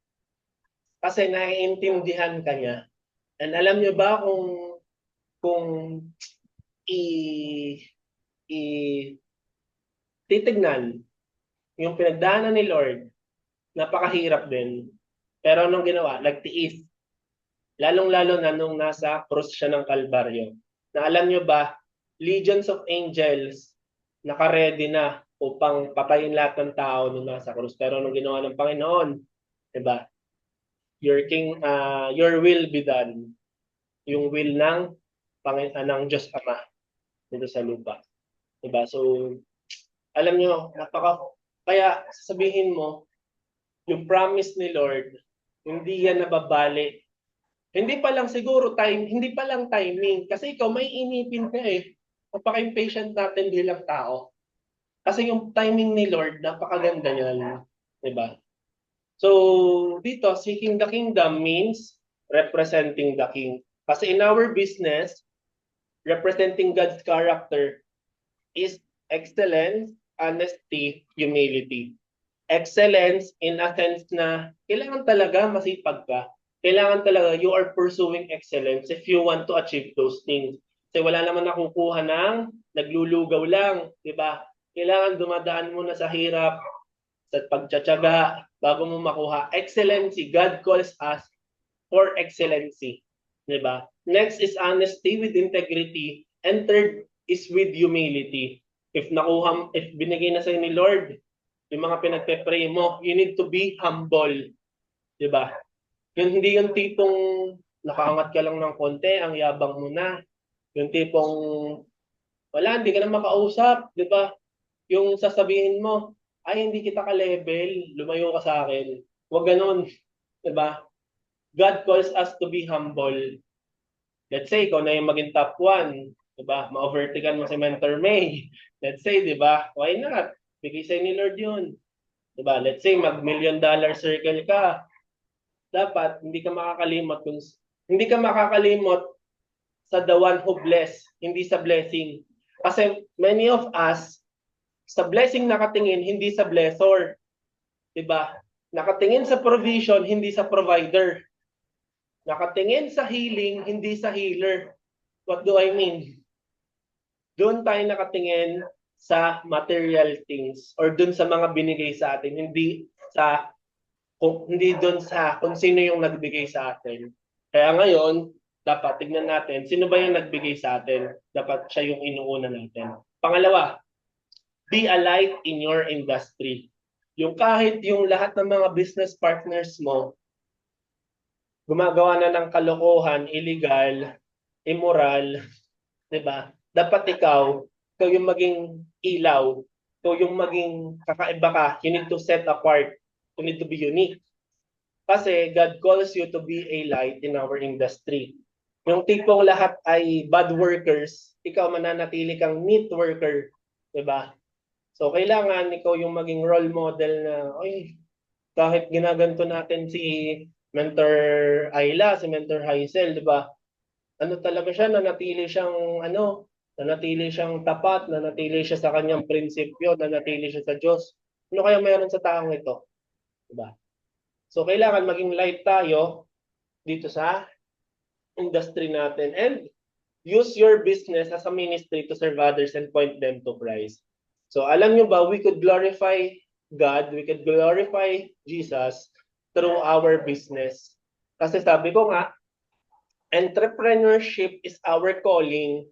Kasi naiintindihan ka niya. And alam niyo ba kung titignan yung pinagdaanan ni Lord, napakahirap din. Pero anong ginawa? Nagtiis. Lalong-lalo na nung nasa krus siya ng Kalbaryo. Na alam niyo ba, legions of angels naka-ready na upang patayin lahat ng tao nung nasa krus. Pero anong ginawa ng Panginoon? Diba? Your will be done. Yung will ng Diyos Ama dito sa lupa. Diba? So, alam nyo, kaya sabihin mo, yung promise ni Lord, hindi yan nababali. Hindi pa lang timing. Kasi ikaw may inipin ka eh. Napaka-impatient natin bilang tao. Kasi yung timing ni Lord, napakaganda niyan. Diba? So, dito, seeking the kingdom means representing the king. Kasi in our business, representing God's character is excellence, honesty, humility. Excellence in a sense na kailangan talaga masipag ka. Kailangan talaga you are pursuing excellence if you want to achieve those things. Kasi wala naman nakukuha ng naglulugaw lang, di ba? Kailangan dumadaan muna sa hirap, sa pagtsatsaga, bago mo makuha. Excellency, God calls us for excellency. Diba? Next is honesty with integrity. And third is with humility. If binigay na sa'yo ni Lord, yung mga pinagpe-pray mo, you need to be humble. Diba? Hindi yung tipong nakaangat ka lang ng konti, ang yabang mo na. Yung tipong, wala, hindi ka na makausap. Diba? Yung sasabihin mo, ay hindi kita ka-level, lumayo ka sa akin. Huwag ganun. Diba? God calls us to be humble. Let's say, ikaw na yung maging top 1. Diba? Ma-overtaken mo si Mentor May. Let's say, diba? Why not? Bigay sa'yo ni Lord yun. Diba? Let's say, mag-$1 million circle ka. Dapat, hindi ka makakalimot sa the one who bless, hindi sa blessing. Kasi many of us, sa blessing nakatingin, hindi sa blessor. Diba? Nakatingin sa provision, hindi sa provider. Nakatingin sa healing, hindi sa healer. What do I mean? Doon tayo nakatingin sa material things or doon sa mga binigay sa atin, hindi doon sa kung sino yung nagbigay sa atin. Kaya ngayon, dapat tignan natin sino ba yung nagbigay sa atin. Dapat siya yung inuuna natin. Pangalawa, be a light in your industry. Yung kahit yung lahat ng mga business partners mo gumagawa na ng kalokohan, illegal, immoral, 'di ba? Dapat ikaw yung maging ilaw, ikaw yung maging kakaiba ka. You need to set apart. You need to be unique. Kasi God calls you to be a light in our industry. Yung tipong lahat ay bad workers, ikaw mananatili kang neat worker, 'di ba? So kailangan ikaw yung maging role model na, oy, kahit ginaganto natin si Mentor Ayla, si Mentor Hazel, 'di ba? Ano talaga siya, nanatili siyang tapat, nanatili siya sa kanyang prinsipyo, nanatili siya sa Diyos. Ano kaya meron sa taong ito? 'Di ba? So kailangan maging light tayo dito sa industry natin and use your business as a ministry to serve others and point them to Christ. So alam nyo ba, we could glorify God, we could glorify Jesus through our business. Kasi sabi ko nga, entrepreneurship is our calling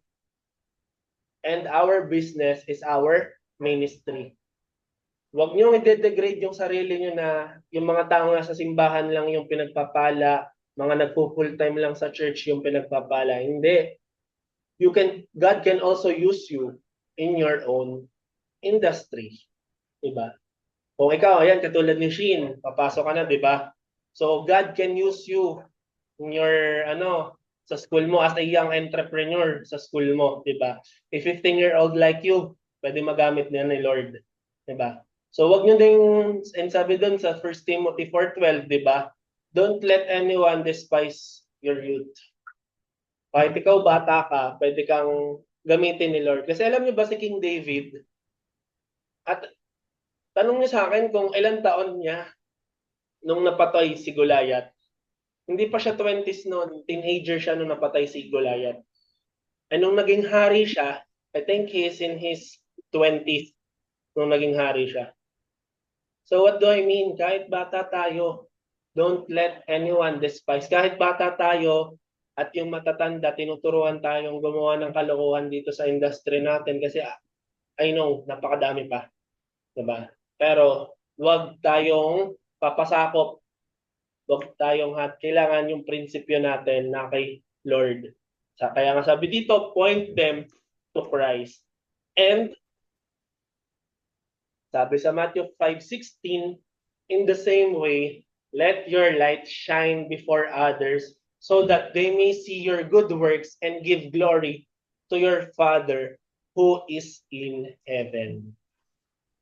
and our business is our ministry. Huwag nyo i-degrade yung sarili nyo na yung mga tao nasa simbahan lang yung pinagpapala, mga nagpo-full time lang sa church yung pinagpapala. Hindi. God can also use you in your own industry. Diba? Kung ikaw, ayan, katulad ni Sheen, papasok ka na, diba? So, God can use you in your, sa school mo as a young entrepreneur sa school mo, diba? A 15-year-old like you, pwede magamit niya ni Lord. Diba? So, wag nyo ding, and sabi dun sa 1 Timothy 4:12, diba? Don't let anyone despise your youth. Kahit ikaw bata ka, pwede kang gamitin ni Lord. Kasi alam niyo ba si King David, at tanong niya sa akin kung ilang taon niya nung napatay si Goliath. Hindi pa siya 20s noon, teenager siya nung napatay si Goliath. And nung naging hari siya, I think he is in his 20s nung naging hari siya. So what do I mean? Kahit bata tayo, don't let anyone despise. Kahit bata tayo at yung matatanda, tinuturuan tayong gumawa ng kalokohan dito sa industry natin kasi I know, napakadami pa. Diba? Pero wag tayong papasakop. Wag tayong kailangan yung prinsipyo natin na kay Lord. Kaya nga sabi dito, point them to Christ. And sabi sa Matthew 5:16, in the same way, let your light shine before others so that they may see your good works and give glory to your Father who is in heaven.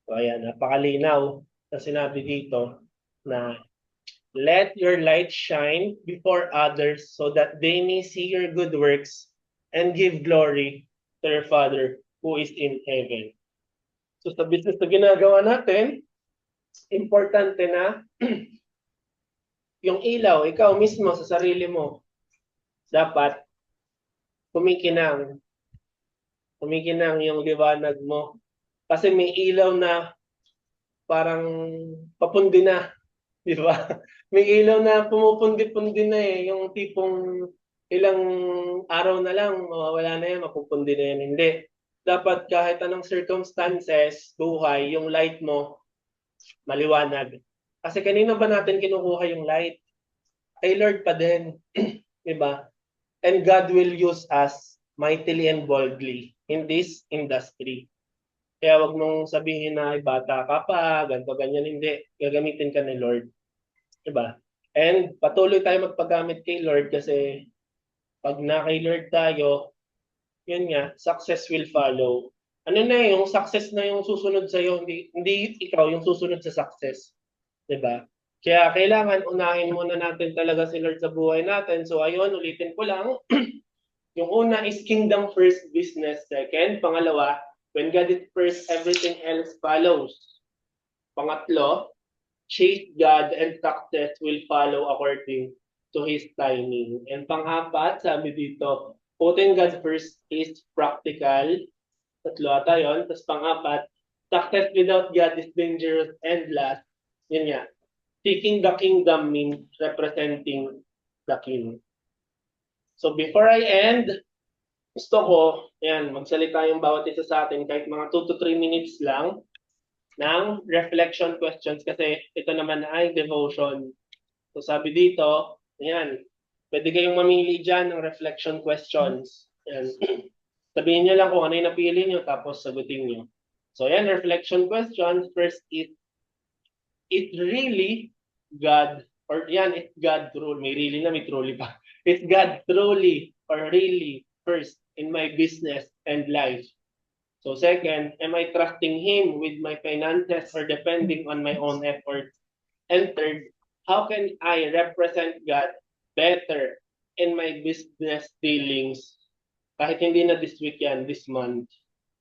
So ayan, napakalinaw na sinabi dito na let your light shine before others so that they may see your good works and give glory to your Father who is in heaven. So sa business na ginagawa natin, importante na yung ilaw, ikaw mismo sa sarili mo, dapat kumikinang yung liwanag mo. Kasi may ilaw na parang papundi na, di ba? May ilaw na pumupundi-pundi na yung tipong ilang araw na lang, mawawala na yan, mapupundi na yan. Hindi. Dapat kahit anong circumstances, buhay, yung light mo, maliwanag. Kasi kanino ba natin kinukuha yung light? Kay Lord pa din. Diba? And God will use us mightily and boldly in this industry. Kaya wag mong sabihin na ay bata ka pa, ganito, ganyan, hindi. Gagamitin ka ni Lord. Diba? And patuloy tayo magpagamit kay Lord kasi pag na kay Lord tayo, yun nga, success will follow. Ano na yung success na yung susunod sa'yo, hindi ikaw yung susunod sa success. Diba? Kaya kailangan unahin muna natin talaga si Lord sa buhay natin. So ayun, ulitin ko lang. Yung una is kingdom first, business second. Pangalawa, when God is first, everything else follows. Pangatlo, chase God and success will follow according to His timing. And pang-apat, sabi dito, putting God first is practical. Tatlo ata yun. Tapos pang-apat, success without God is dangerous. And last, yun nga, seeking the kingdom means representing the king. So before I end, gusto ko, yan, magsalita yung bawat isa sa atin kahit mga 2 to 3 minutes lang ng reflection questions kasi ito naman ay devotion. So sabi dito, yan, pwede kayong mamili dyan ng reflection questions. Yan. Sabihin nyo lang kung ano yung napili nyo tapos sagutin nyo. So yan, reflection questions. First, it really God, or yan, it's God truly. May really na, may truly pa. It's God truly or really first in my business and life. So second, am I trusting Him with my finances or depending on my own efforts? And third, how can I represent God better in my business dealings? Kahit hindi na this week yan, this month.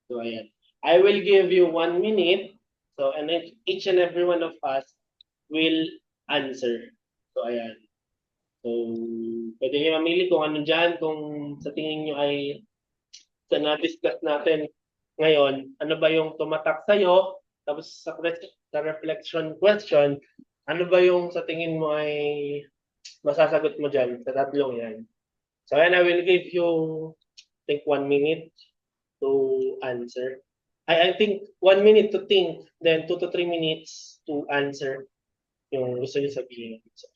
So ayan. I will give you 1 minute. So and each and every one of us will answer. So ayan. So pwede kayo mamili kung ano dyan, kung sa tingin nyo ay sa na-discuss natin ngayon, ano ba yung tumatak sa'yo? Tapos sa reflection question, ano ba yung sa tingin mo ay masasagot mo dyan sa tatlong yan? So and I will give you, I think, 1 minute to answer. I think 1 minute to think, then 2 to 3 minutes to answer yung gusto niyo sabihin. So,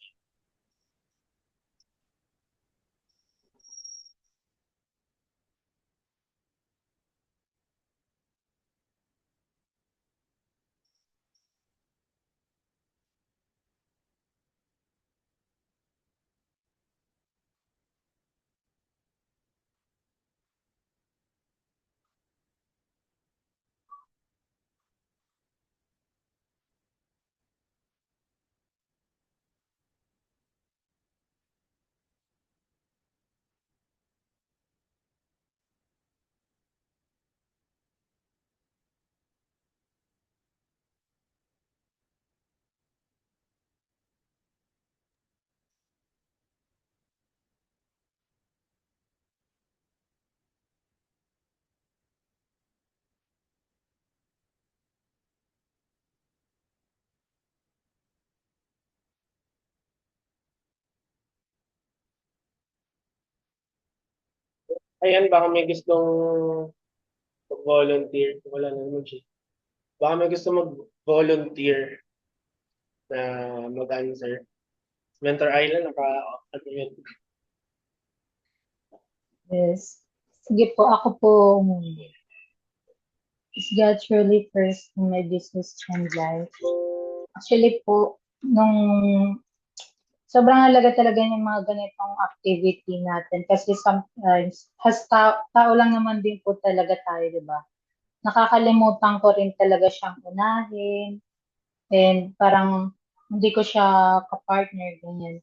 ayan, baka may gustong volunteer. Wala na naman siya. Baka may gusto mag-volunteer na mag-answer. Mentor Island, ano yun? Yes. Sige po, ako po muna. Is God truly first in my business and life? Actually po, nung sobrang halaga talaga yung mga ganitong activity natin kasi sometimes, tao lang naman din po talaga tayo, di ba? Nakakalimutan ko rin talaga siyang unahin and parang hindi ko siya kapartner, ganyan.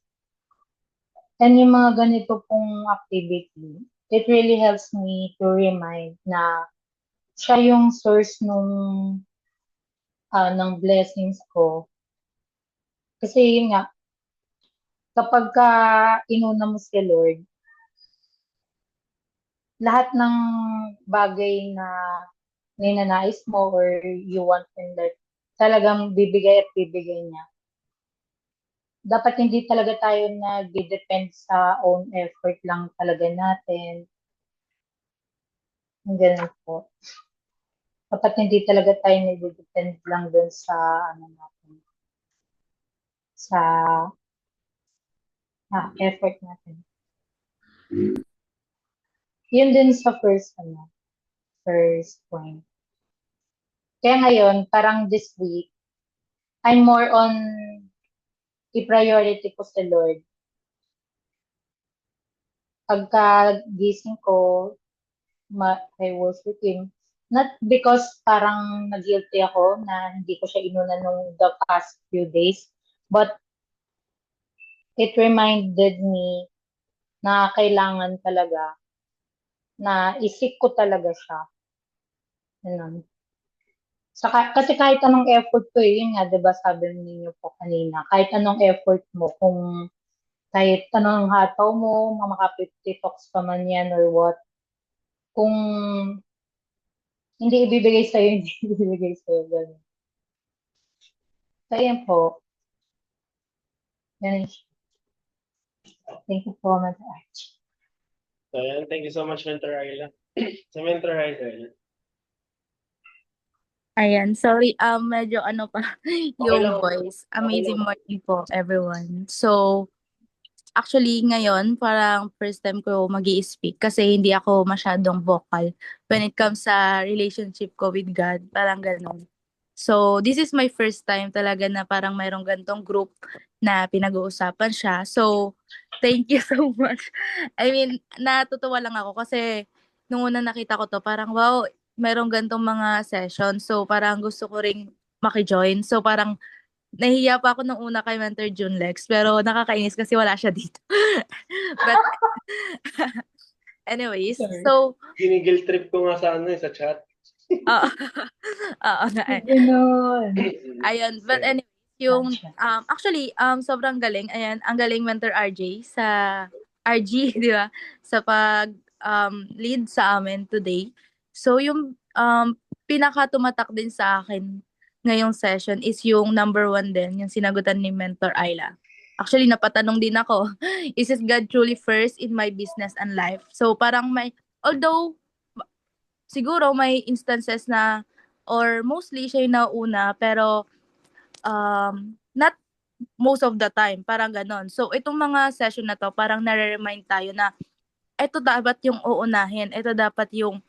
And yung mga ganito pong activity, it really helps me to remind na siya yung source ng blessings ko. Kasi yun nga, kapag ka inuna mo si Lord, lahat ng bagay na ninanais mo or you want in life, talagang bibigay at bibigay niya. Dapat hindi talaga tayo nag-depend sa own effort lang talaga natin. Ganun po. Dapat hindi talaga tayo nag-depend lang dun sa ano natin, sa effort natin. Yun din sa first point. Kaya ngayon, parang this week, I'm more on i-priority ko sa Lord. Pagka gising ko, I worship Him. Not because parang nag-guilty ako na hindi ko siya inuna nung the past few days, but it reminded me na kailangan talaga na isik ko talaga siya. Ganun. Kasi kahit anong effort ko, yun nga, di ba sabi niyo po kanina, kahit anong effort mo, kung kahit anong hataw mo, mga makapit-talks pa man yan or what. Kung hindi ibibigay sa'yo, hindi ibibigay sa'yo. Ganun. So, ayan po. Yan. Thank you po, Ma'am Arch. So, ayan, thank you so much, Mentor Ayla. Sa Mentor Ayla. Ayan, sorry, medyo ano pa yung lang. voice. Okay Amazing lang. morning po, everyone. So, actually, ngayon, parang first time ko mag-i-speak kasi hindi ako masyadong vocal when it comes sa relationship ko with God. Parang ganun. So, this is my first time talaga na parang mayroong gantong group na pinag-uusapan siya. So, thank you so much. I mean, natutuwa lang ako kasi nung una nakita ko to, parang wow, mayroong gantong mga session. So, parang gusto ko ring maki-join. So, parang nahihiya pa ako nung una kay Mentor Junlex, pero nakakainis kasi wala siya dito. But anyways, Sorry. so Ginigil trip ko nga sa sa chat. oo. Oo nga eh. Ganun. Ayun, but anyways, yung actually sobrang galing. Ayan, ang galing Mentor RJ sa RG, di ba? Sa pag lead sa amin today. So yung pinaka tumatak din sa akin ngayong session is yung number 1 din, yung sinagutan ni Mentor Ayla. Actually, napatanong din ako, is it God truly first in my business and life? So parang although siguro may instances na or mostly siya yung nauna pero not most of the time, parang ganon. So itong mga session na to parang nare-remind tayo na ito dapat yung uunahin, ito dapat yung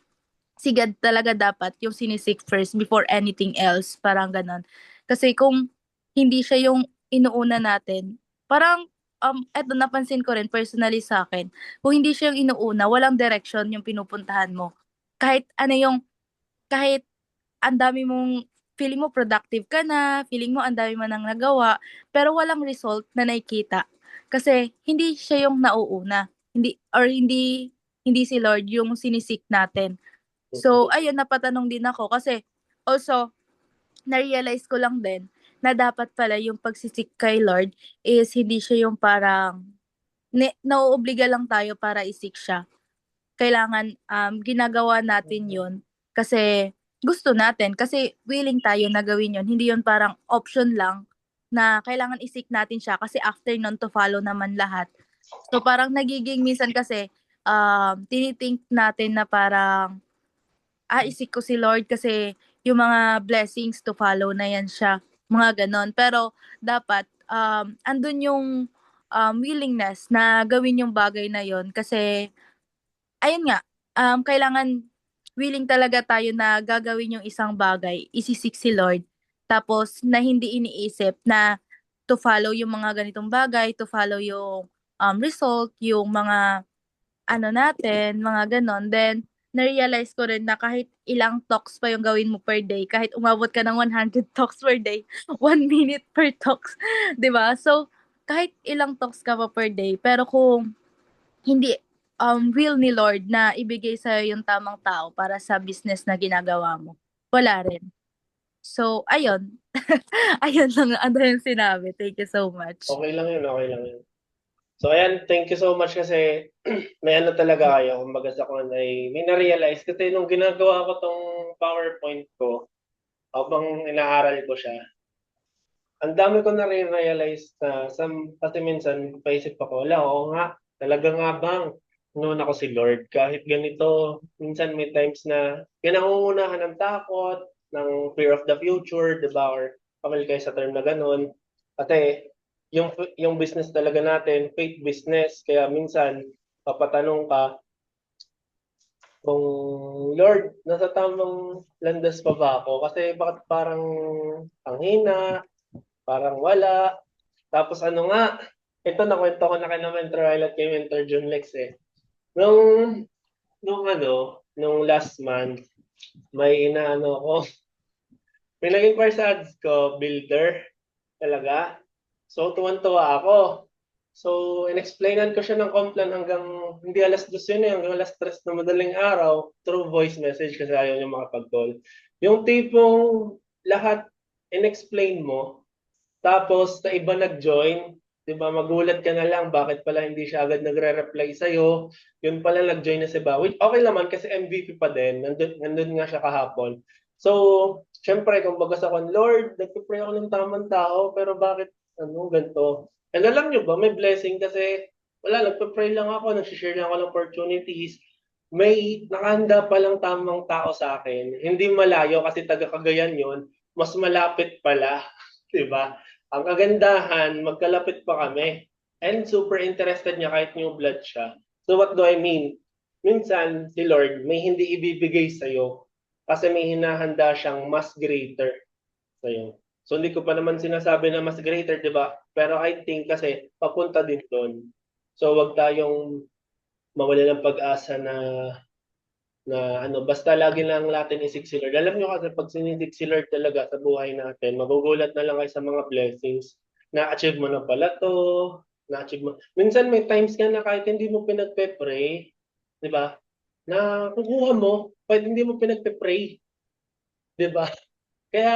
si God talaga dapat yung sinisik first before anything else, parang ganon. Kasi kung hindi siya yung inuuna natin, parang eto napansin ko rin personally sa akin, kung hindi siya yung inuuna, walang direction yung pinupuntahan mo. Kahit ang dami mong feeling mo productive ka na, feeling mo ang dami mo nang nagawa, pero walang result na nakikita. Kasi hindi siya yung nauuna. Hindi si Lord yung sinisik natin. So, ayun, napatanong din ako kasi also, na-realize ko lang din na dapat pala yung pagsisik kay Lord is hindi siya yung parang nauobliga lang tayo para isik siya. Kailangan ginagawa natin yun kasi gusto natin, kasi willing tayo na gawin yun. Hindi yun parang option lang na kailangan isik natin siya kasi after nun to follow naman lahat. So parang nagiging minsan kasi tinitink natin na parang isik ko si Lord kasi yung mga blessings to follow na yan siya, mga ganon. Pero dapat andun yung willingness na gawin yung bagay na yon kasi ayun nga, kailangan willing talaga tayo na gagawin yung isang bagay, isisik si Lord, tapos na hindi iniisip na to follow yung mga ganitong bagay, to follow yung result, yung mga ano natin, mga ganon. Then, na-realize ko rin na kahit ilang talks pa yung gawin mo per day, kahit umabot ka ng 100 talks per day, 1 minute per talks, 'di ba? So, kahit ilang talks ka pa per day, pero kung hindi will ni Lord na ibigay sa'yo yung tamang tao para sa business na ginagawa mo, wala rin. So, ayun. Ayun lang ano yung sinabi. Thank you so much. Okay lang yun, okay lang yun. So, ayan, thank you so much kasi may ano talaga kayo. Kumbaga sa kung ay may na-realize kasi nung ginagawa ko tong PowerPoint ko, habang inaaral ko siya, ang dami ko na realize na kasi minsan paisip ako, wala, oo nga, talaga nga bang noon ako si Lord. Kahit ganito, minsan may times na pinangungunahan ng takot, ng fear of the future, di ba? Or kamali kayo sa term na ganun. Kasi yung business talaga natin, faith business, kaya minsan papatanong ka, kung Lord, nasa tamang landas pa ba ako? Kasi bakit parang ang hina, parang wala. Tapos ano nga, ito nakwento ko na kay na Mentor Ryle at kay Mentor John Lex eh. Nung, nung last month, may inaano ko, may naging sa ads ko, builder, talaga. So, tuwan-tuwa ako. So, in-explainan ko siya ng Complan hanggang, hindi alas 2 yun eh, hanggang alas 3 na madaling araw, through voice message kasi ayaw niya makapag-call. Yung tipong lahat in-explain mo, tapos na iba nag-join, 'Di ba, magulat ka na lang bakit pala hindi siya agad nagre-reply sa'yo. Yun pala nag-join na si Bawi. Okay naman kasi MVP pa din, nandun nga siya kahapon. So, siyempre kumbaga sa kwan, "Lord, nagpe-pray ako ng tamang tao pero bakit ano, ganito?" And alam niyo ba may blessing kasi wala, nagpe-pray lang ako, nagse-share lang ako ng opportunities. May nakahanda palang tamang tao sa akin. Hindi malayo kasi taga Cagayan yun, mas malapit pala, 'di ba? Ang kagandahan, magkalapit pa kami. And super interested niya kahit new blood siya. So what do I mean? Minsan, si Lord may hindi ibibigay sa'yo kasi may hinahanda siyang mas greater sa'yo. So hindi ko pa naman sinasabi na mas greater, di ba? Pero I think kasi papunta din doon. So wag tayong mawala ng pag-asa na ano, basta lagi lang natin isik si Lord. Alam nyo kasi pag sinisik si Lord talaga sa buhay natin, magugulat na lang kayo sa mga blessings. Na-achieve mo na pala to, na-achieve mo. Minsan may times ka na kahit hindi mo pinagpe-pray, di ba? Na kukuha mo, kahit hindi mo pinagpe-pray, di ba? Kaya,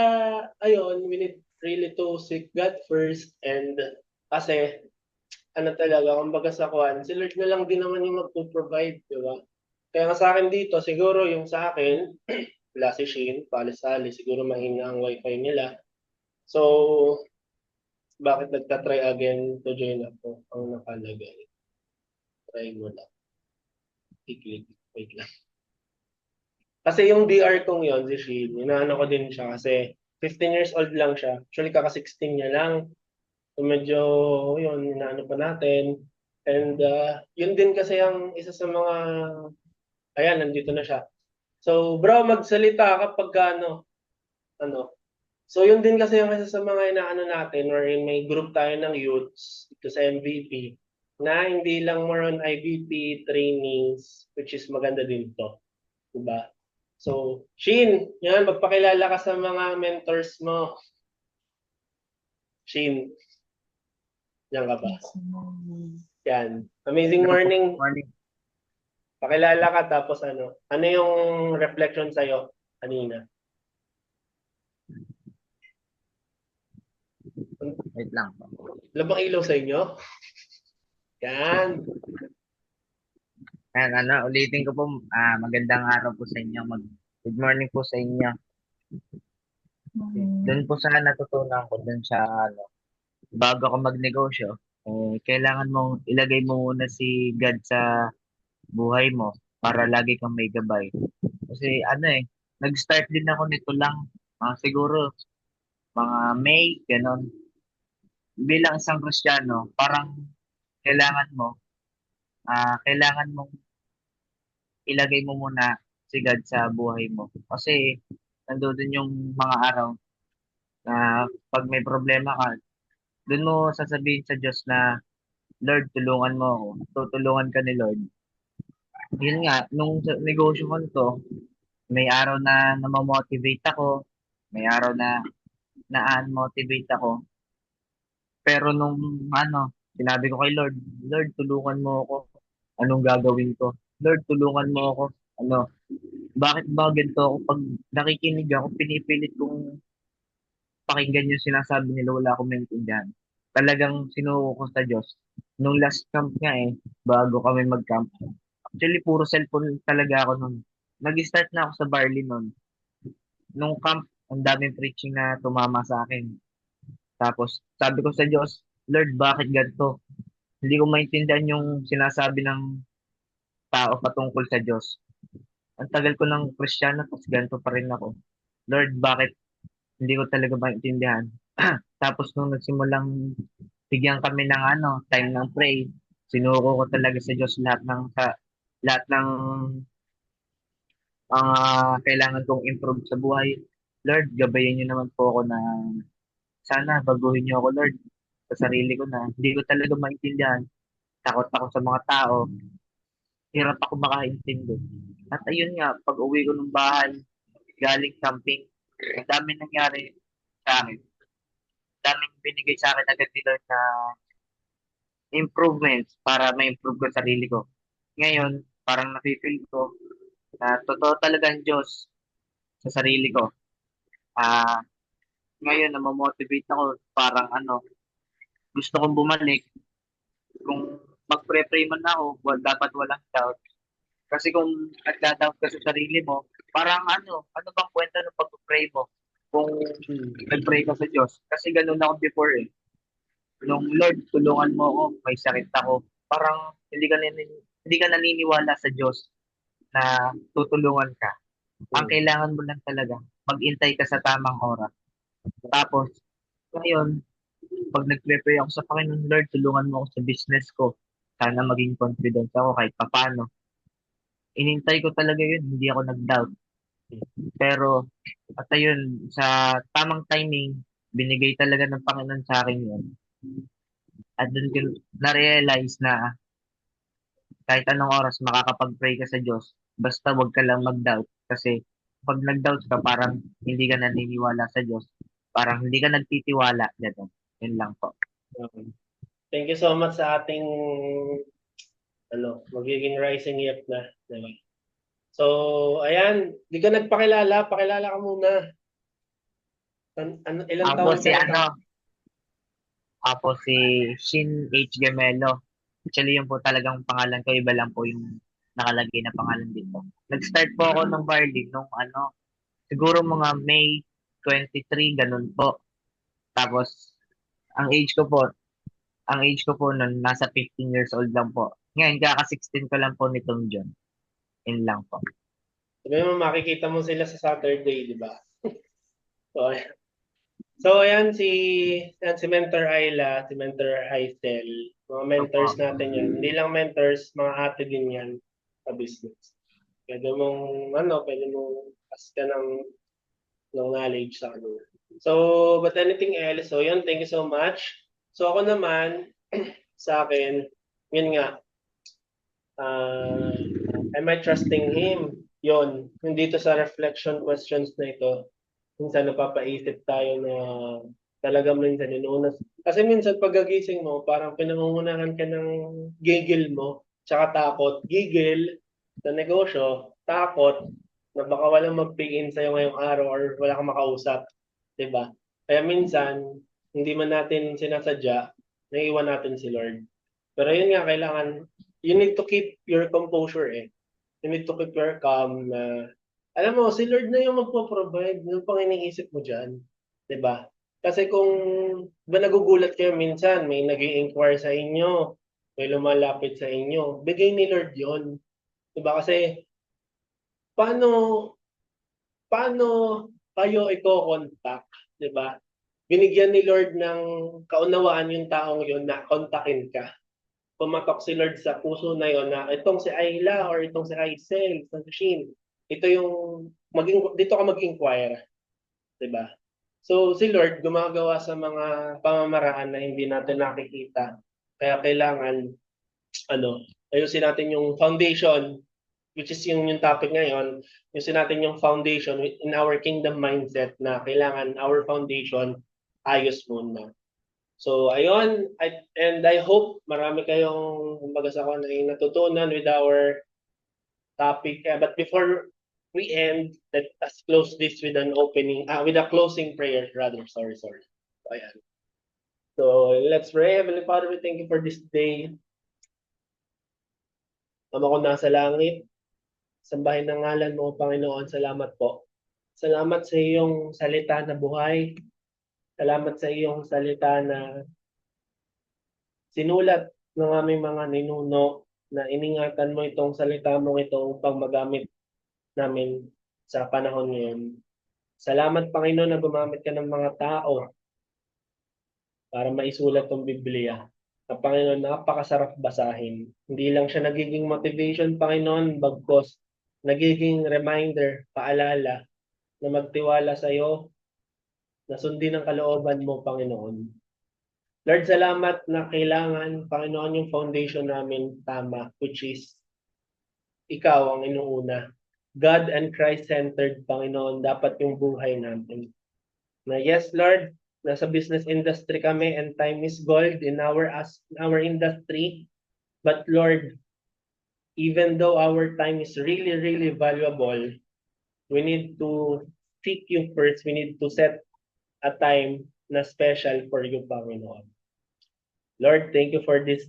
ayun, we need really to seek God first and kasi ano talaga, kumbaga sa kuhan, si Lord na lang din naman yung magpo-provide, di ba? Kaya nga sa akin dito, siguro yung sa akin, wala si Shane, palisali, siguro mahina ang wifi nila. So, bakit nagta-try again to join ako? Ang nakalagay. Try mo lang. I-click. Wait lang. Kasi yung DR kong yon si Shane, inaano ko din siya kasi 15 years old lang siya. Actually, kaka-16 niya lang. So, medyo, yun, inaano pa natin. And, yun din kasi ang isa sa mga, ayan, nandito na siya. So, bro, magsalita kapag ano. So, yun din kasi yung isa sa mga inaano natin wherein may group tayo ng youths dito sa MVP na hindi lang more on IBP trainings which is maganda din to, diba? So, Shin, yan, magpakilala ka sa mga mentors mo. Shin, yan ka ba? Yes, ma'am. Yan. Amazing Hello po. morning. Morning. Pakilala ka tapos ano yung reflection sa'yo kanina? Wait lang po. Wala bang ilaw sa inyo? Yan. Ayan, ulitin ko po, magandang araw po sa inyo. Good morning po sa inyo. Doon po sa natutunan ko, doon sa, bago ka magnegosyo, kailangan mong ilagay mo muna si God sa buhay mo para lagi kang may gabay. Kasi nag-start din ako nito lang, siguro, mga May, ganon. Bilang isang Kristiyano, parang kailangan mo, kailangan mong ilagay mo muna si God sa buhay mo. Kasi nandoon yung mga araw na pag may problema ka, doon mo sasabihin sa Diyos na, Lord, tulungan mo ako. Tutulungan ka ni Lord. Yun nga, nung negosyo ko to, may araw na namamotivate ako, may araw na na-unmotivate ako. Pero nung sinabi ko kay Lord, Lord, tulungan mo ako. Anong gagawin ko? Lord, tulungan mo ako. Ano, bakit ba ganito ako? Pag nakikinig ako, pinipilit kong pakinggan yung sinasabi nila, wala akong maintindihan. Talagang sinuko ko sa Diyos. Nung last camp nga bago kami mag-camp, actually, puro cellphone talaga ako nun. Nag-start na ako sa Barley nun. Nung camp, ang daming preaching na tumama sa akin. Tapos, sabi ko sa Diyos, Lord, bakit ganito? Hindi ko maintindihan yung sinasabi ng tao patungkol sa Diyos. Ang tagal ko ng Kristiyano, tapos ganito pa rin ako. Lord, bakit hindi ko talaga maintindihan? Tapos nung nagsimulang bigyan kami ng time ng pray, sinuko ko talaga sa Diyos lahat ng kailangan kong improve sa buhay. Lord, gabayan niyo naman po ako na sana baguhin niyo ako, Lord, sa sarili ko na hindi ko talaga maintindihan. Takot ako sa mga tao. Hirap ako makaintindi. At ayun nga, pag uwi ko ng bahay, galing camping, ang dami nangyari sa akin. Daming binigay sa akin agad ni Lord na improvements para ma-improve ko sarili ko. Ngayon, parang nafe-feel ko na totoo talaga ang Diyos sa sarili ko. Ngayon, na-motivate ako parang gusto kong bumalik. Kung mag-pray man ako, dapat walang doubt. Kasi kung nagda-doubt ka sa sarili mo, parang ano bang kwenta ng pag-pray mo kung nag-pray ka sa Diyos? Kasi ganun ako before eh. Nung Lord, tulungan mo ako, may sakit ako. Parang hindi ka naniniwala sa Diyos na tutulungan ka. Ang kailangan mo lang talaga, mag-intay ka sa tamang oras. Tapos, ngayon, pag nag-pray ako sa Panginoon, Lord, tulungan mo ako sa business ko. Sana maging confident ako kahit papano. Inintay ko talaga yun, hindi ako nag-doubt. Pero, at ayun, sa tamang timing, binigay talaga ng Panginoon sa akin yun. At doon ko na-realize na kahit anong oras makakapag-pray ka sa Diyos, basta wag ka lang mag-doubt. Kasi pag nag-doubt ka, parang hindi ka naniniwala sa Diyos. Parang hindi ka nagtitiwala. Ganun. Yun lang po. Okay. Thank you so much sa ating magiging rising yep na. Diba? So, ayan, di ka nagpakilala, pakilala ka muna. Ilang Ako taon si ka na? ako si Shin H. Gemelo. Actually, yun po talagang pangalan ko. Iba lang po yung nakalagay na pangalan dito. Nag-start po ako ng barley nung siguro mga May 23, ganun po. Tapos, ang age ko po, nun, nasa 15 years old lang po. Ngayon, kaka-16 ko lang po nitong June. Yun lang po. Sabi mo, makikita mo sila sa Saturday, di ba? So, ayan. So, ayan si Mentor Ayla, si Mentor Haisel. Mga mentors Opo. natin yan. Hindi lang mentors, mga ate din yan sa business. Pwede mong pass ka ng knowledge sa kanila. So, but anything else? So, yun, thank you so much. So, ako naman, sa akin, yun nga, am I trusting Him? Yun, yung dito sa reflection questions na ito, minsan napapaisip tayo na talagang minsan inuunas. Kasi minsan pagkagising mo, parang pinangungunahan ka ng gigil mo, tsaka takot. Gigil sa negosyo, takot na baka walang mag-pay-in sa'yo ngayong araw or wala kang makausap. Diba? Kaya minsan, hindi man natin sinasadya, naiiwan natin si Lord. Pero yun nga, you need to keep your composure eh. You need to keep your calm na, alam mo, si Lord na yung magpo-provide. Yung pang iniisip mo dyan. 'Di ba? Kasi kung, ba nagugulat kayo minsan, may nag inquire sa inyo, may lumalapit sa inyo, bigay ni Lord yon. 'Di ba? Kasi, paano, paano kayo i-contact? 'Di ba? Binigyan ni Lord ng kaunawaan yung taong yon na kontakin ka. Pumatok si Lord sa puso na yon na itong si Ayla or itong si Aisel, si Shin, ito yung dito ka mag-inquire, 'di ba? So si Lord gumagawa sa mga pamamaraan na hindi natin nakikita. Kaya kailangan ayusin natin yung foundation, which is yung topic ngayon, ayusin natin yung foundation in our kingdom mindset na kailangan our foundation ayos muna. So, ayun, and I hope marami kayong, kumbaga sa na natutunan with our topic. But before we end, let us close this with with a closing prayer, rather. Sorry. So, ayan. So, let's pray. Heavenly Father, we thank you for this day. Ama ko nasa langit, sambahin ng ngalan mo, Panginoon. Salamat po. Salamat sa iyong salita na buhay. Salamat sa iyong salita na sinulat ng aming mga ninuno na iningatan mo itong salita mo ito upang magamit namin sa panahon ngayon. Salamat, Panginoon, na gumamit ka ng mga tao para maisulat tong Biblia. Na Panginoon, napakasarap basahin. Hindi lang siya nagiging motivation, Panginoon, bagkos nagiging reminder, paalala na magtiwala sa iyo, na sundin ang kalooban mo, Panginoon. Lord, salamat na kailangan, Panginoon, yung foundation namin tama, which is ikaw ang inuuna. God and Christ-centered, Panginoon, dapat yung buhay natin. Na yes, Lord, nasa business industry kami and time is gold in our industry. But Lord, even though our time is really, really valuable, we need to seek you first. We need to set a time na special for you, Panginoon. Lord, thank you for this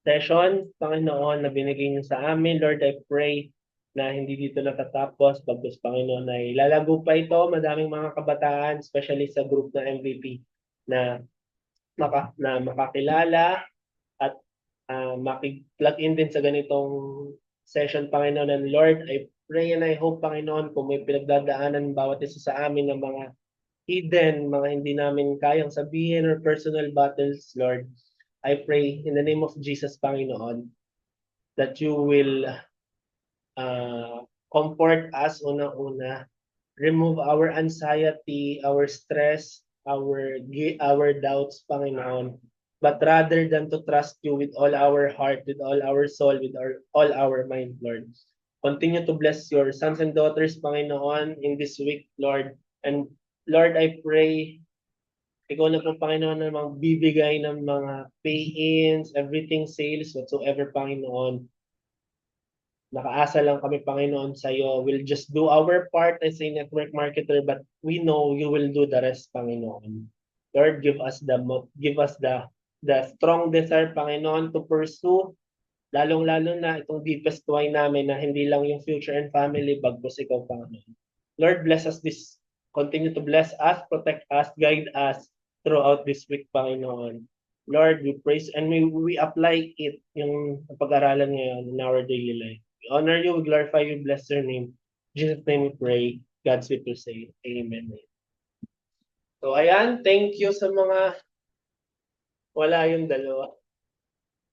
session, Panginoon, na binigay niyo sa amin. Lord, I pray na hindi dito natatapos. Bagkus, Panginoon, ay lalago pa ito. Madaming mga kabataan, especially sa group ng MVP, na, na makakilala at makiplag in din sa ganitong session, Panginoon. And Lord, I pray and I hope, Panginoon, kung may pinagdadaanan bawat isa sa amin ng mga hidden, mga hindi namin kayang sabihin or personal battles, Lord, I pray in the name of Jesus, Panginoon, that you will comfort us una-una, remove our anxiety, our stress, our doubts, Panginoon. But rather than to trust you with all our heart, with all our soul, with all our mind, Lord. Continue to bless your sons and daughters, Panginoon, in this week, Lord. And Lord, I pray, ikaw na po, Panginoon, na magbibigay ng mga pay-ins, everything sales, whatsoever, Panginoon. Nakaasa lang kami, Panginoon, sa iyo. We'll just do our part as a network marketer, but we know you will do the rest, Panginoon. Lord, give us the strong desire, Panginoon, to pursue, lalong-lalo na itong deepest why namin na hindi lang yung future and family, bagkus ikaw, Panginoon. Lord, bless us this, continue to bless us, protect us, guide us throughout this week, Panginoon. Lord, we praise and we apply it, yung pag-aralan ngayon in our daily life. We honor you, we glorify you, bless your name. In Jesus' name we pray. God's people say, Amen. So ayan, thank you sa mga wala yung dalawa.